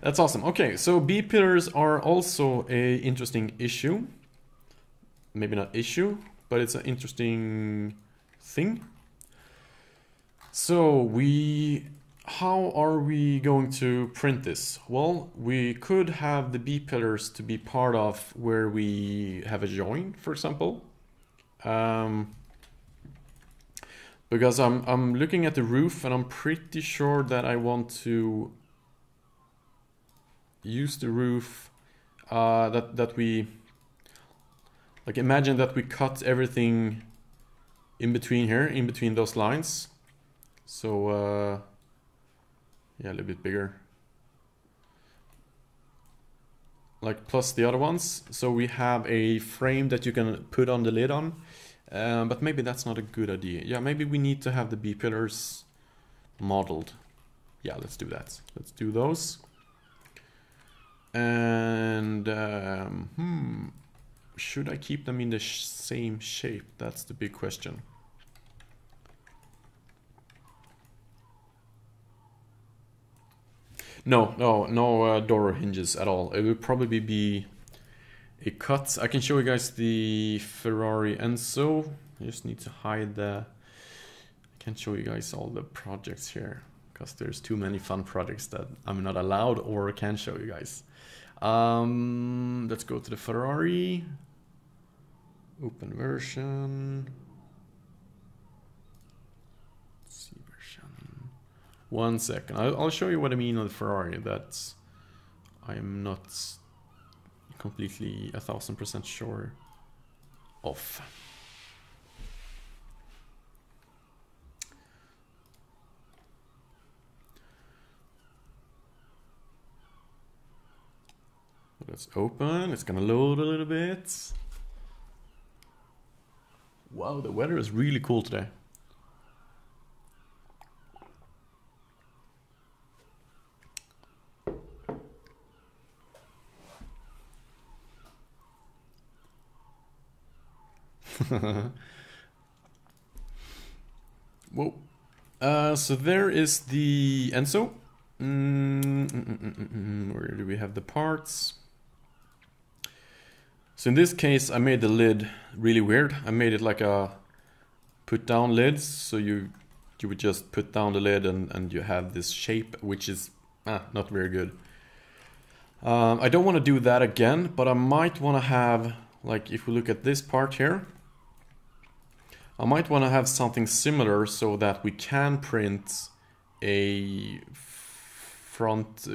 That's awesome. Okay, so B-pillars are also an interesting issue. Maybe not issue, but it's an interesting thing. So how are we going to print this? Well, we could have the B-pillars to be part of where we have a join, for example. Because I'm looking at the roof and I'm pretty sure that I want to use the roof that we, like, imagine that we cut everything in between here, in between those lines. So yeah, a little bit bigger, like plus the other ones. So we have a frame that you can put on the lid on, but maybe that's not a good idea. Yeah, maybe we need to have the B-pillars modeled. Yeah, let's do that. Let's do those. And should I keep them in the same shape? That's the big question. No door hinges at all. It would probably be a cut. I can show you guys the Ferrari Enzo. I just need to hide the... I can't show you guys all the projects here because there's too many fun projects that I'm not allowed or can show you guys. Let's go to the Ferrari. Open version. Let's see version. 1 second. I'll show you what I mean on the Ferrari. That I'm not completely 1000% sure of. Let's open. It's gonna load a little bit. Wow, the weather is really cool today. Whoa. So there is the Enso. Where do we have the parts? So in this case, I made the lid really weird. I made it like a put down lid. So you would just put down the lid and you have this shape, which is not very good. I don't want to do that again, but I might want to have, like if we look at this part here, I might want to have something similar so that we can print a front,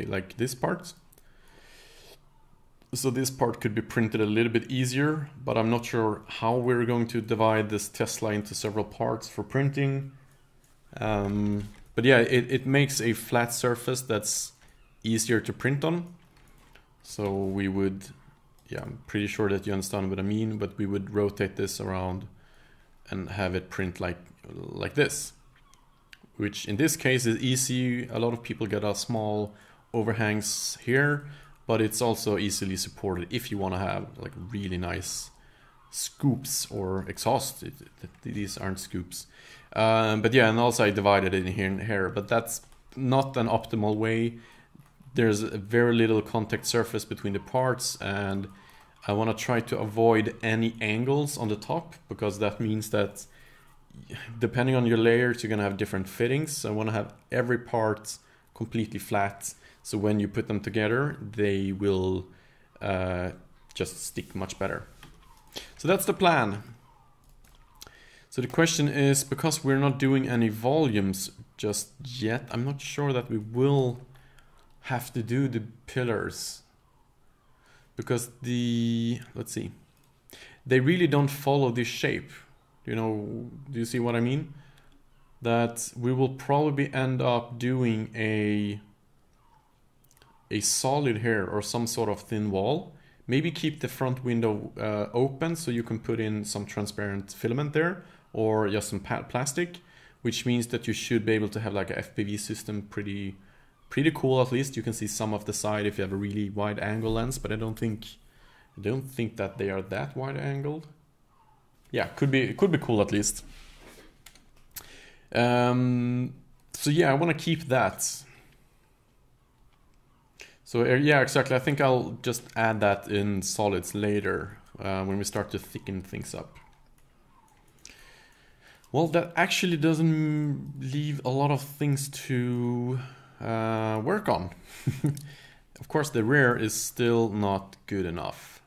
like this part. So this part could be printed a little bit easier, but I'm not sure how we're going to divide this Tesla into several parts for printing. But yeah, it makes a flat surface that's easier to print on. So we would, yeah, I'm pretty sure that you understand what I mean, but we would rotate this around and have it print like this, which in this case is easy. A lot of people get a small overhangs here, but it's also easily supported if you want to have like really nice scoops or exhaust. These aren't scoops, but yeah, and also I divided it in here and here, but that's not an optimal way. There's a very little contact surface between the parts, and I want to try to avoid any angles on the top, because that means that depending on your layers, you're going to have different fittings. I want to have every part completely flat, so when you put them together, they will just stick much better. So that's the plan. So the question is, because we're not doing any volumes just yet, I'm not sure that we will have to do the pillars, because let's see, they really don't follow this shape. You know, do you see what I mean? That we will probably end up doing a solid here or some sort of thin wall. Maybe keep the front window open so you can put in some transparent filament there, or just some plastic, which means that you should be able to have like a FPV system pretty cool. At least you can see some of the side if you have a really wide angle lens, but I don't think that they are that wide angled. Yeah, could be cool at least. So yeah, I want to keep that. So yeah, exactly. I think I'll just add that in solids later when we start to thicken things up. Well, that actually doesn't leave a lot of things to work on. Of course, the rear is still not good enough.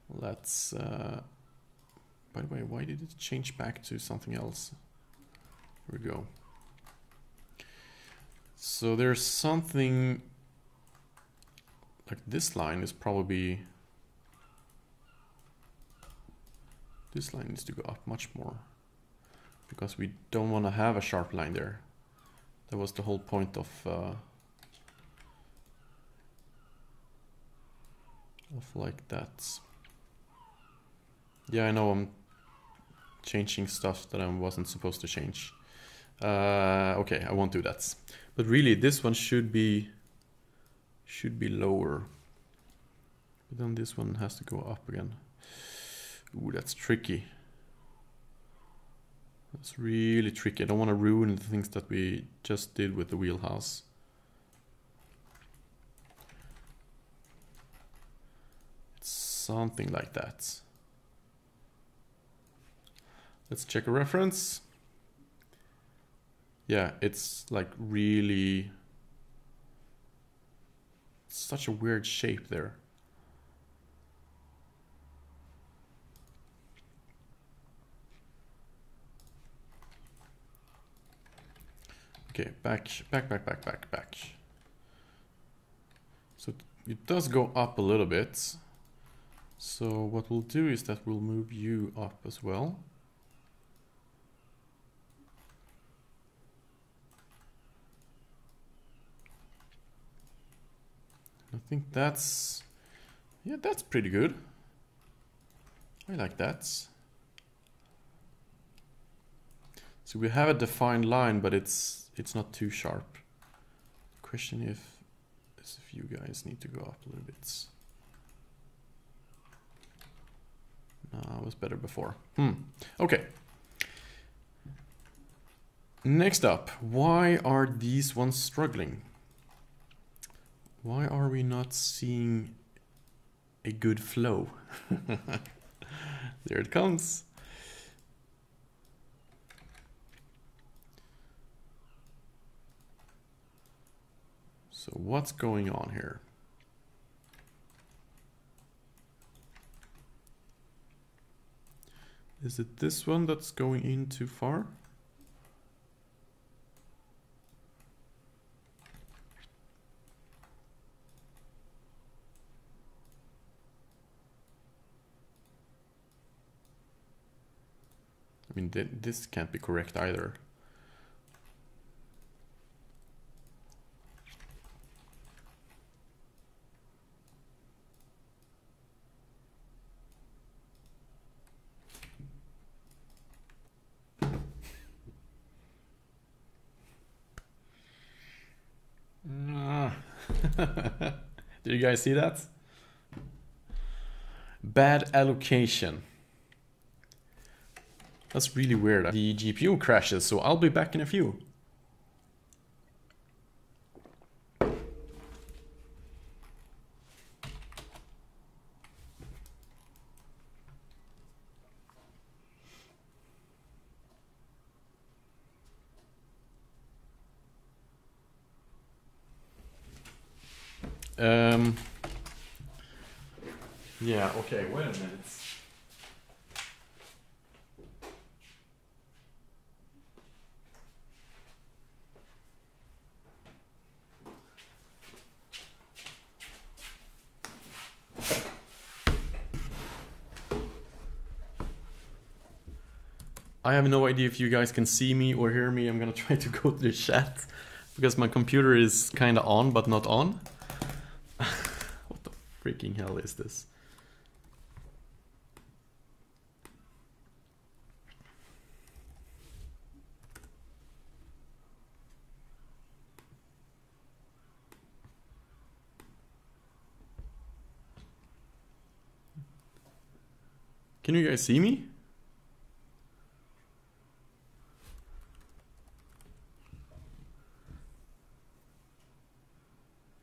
Let's. By the way, why did it change back to something else? Here we go. So there's something like this line is probably. This line needs to go up much more, because we don't want to have a sharp line there. That was the whole point of like that. Yeah, I know I'm changing stuff that I wasn't supposed to change. Okay, I won't do that. But really, this one should be lower. But then this one has to go up again. Ooh, that's tricky. That's really tricky. I don't want to ruin the things that we just did with the wheelhouse. It's something like that. Let's check a reference. Yeah, it's like really... It's such a weird shape there. Okay, back. So it does go up a little bit. So what we'll do is that we'll move you up as well. I think that's, yeah, that's pretty good. I like that. So we have a defined line, but it's not too sharp. The question is if you guys need to go up a little bit. No, was better before. Okay. Next up, why are these ones struggling? Why are we not seeing a good flow? There it comes. So what's going on here? Is it this one that's going in too far? I mean, this can't be correct either. Did you guys see that? Bad allocation. That's really weird. The GPU crashes, so I'll be back in a few. Yeah, okay, wait a minute. I have no idea if you guys can see me or hear me. I'm gonna try to go to the chat because my computer is kinda on but not on. What the freaking hell is this? Can you guys see me?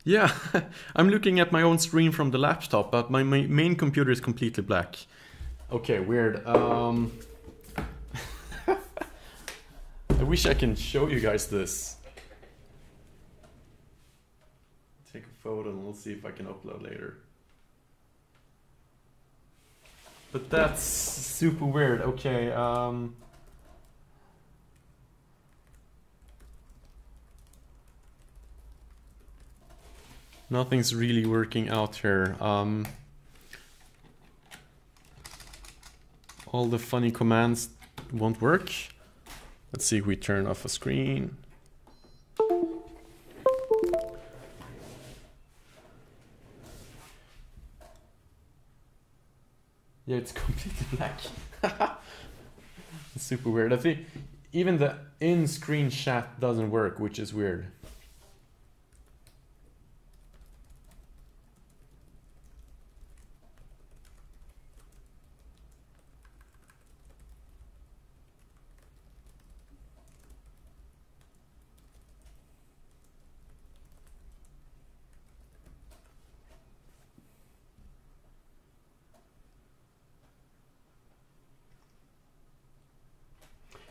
Yeah, I'm looking at my own screen from the laptop, but my main computer is completely black. Okay, weird. I wish I can show you guys this. Take a photo and we'll see if I can upload later. But that's super weird. Okay, nothing's really working out here. All the funny commands won't work. Let's see if we turn off a screen. Yeah, it's completely black. It's super weird. I think even the in-screen chat doesn't work, which is weird.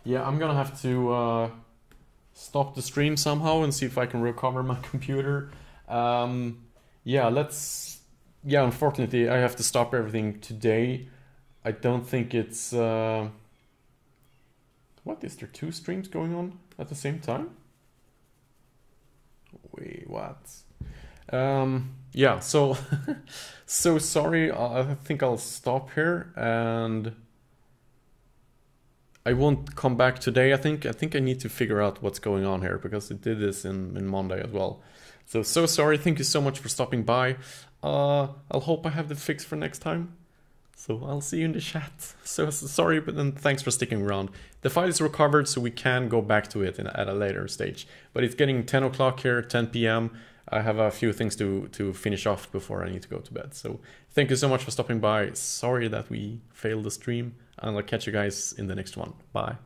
Yeah, I'm gonna have to stop the stream somehow and see if I can recover my computer. Yeah, unfortunately I have to stop everything today. I don't think it's... What, is there 2 streams going on at the same time? Wait, what? Yeah, so... so sorry, I think I'll stop here and... I won't come back today, I think. I think I need to figure out what's going on here because it did this in Monday as well. So sorry, thank you so much for stopping by. I'll hope I have the fix for next time. So I'll see you in the chat. So sorry, but then thanks for sticking around. The file is recovered, so we can go back to it at a later stage. But it's getting 10 o'clock here, 10 p.m. I have a few things to finish off before I need to go to bed. So thank you so much for stopping by. Sorry that we failed the stream, and I'll catch you guys in the next one. Bye.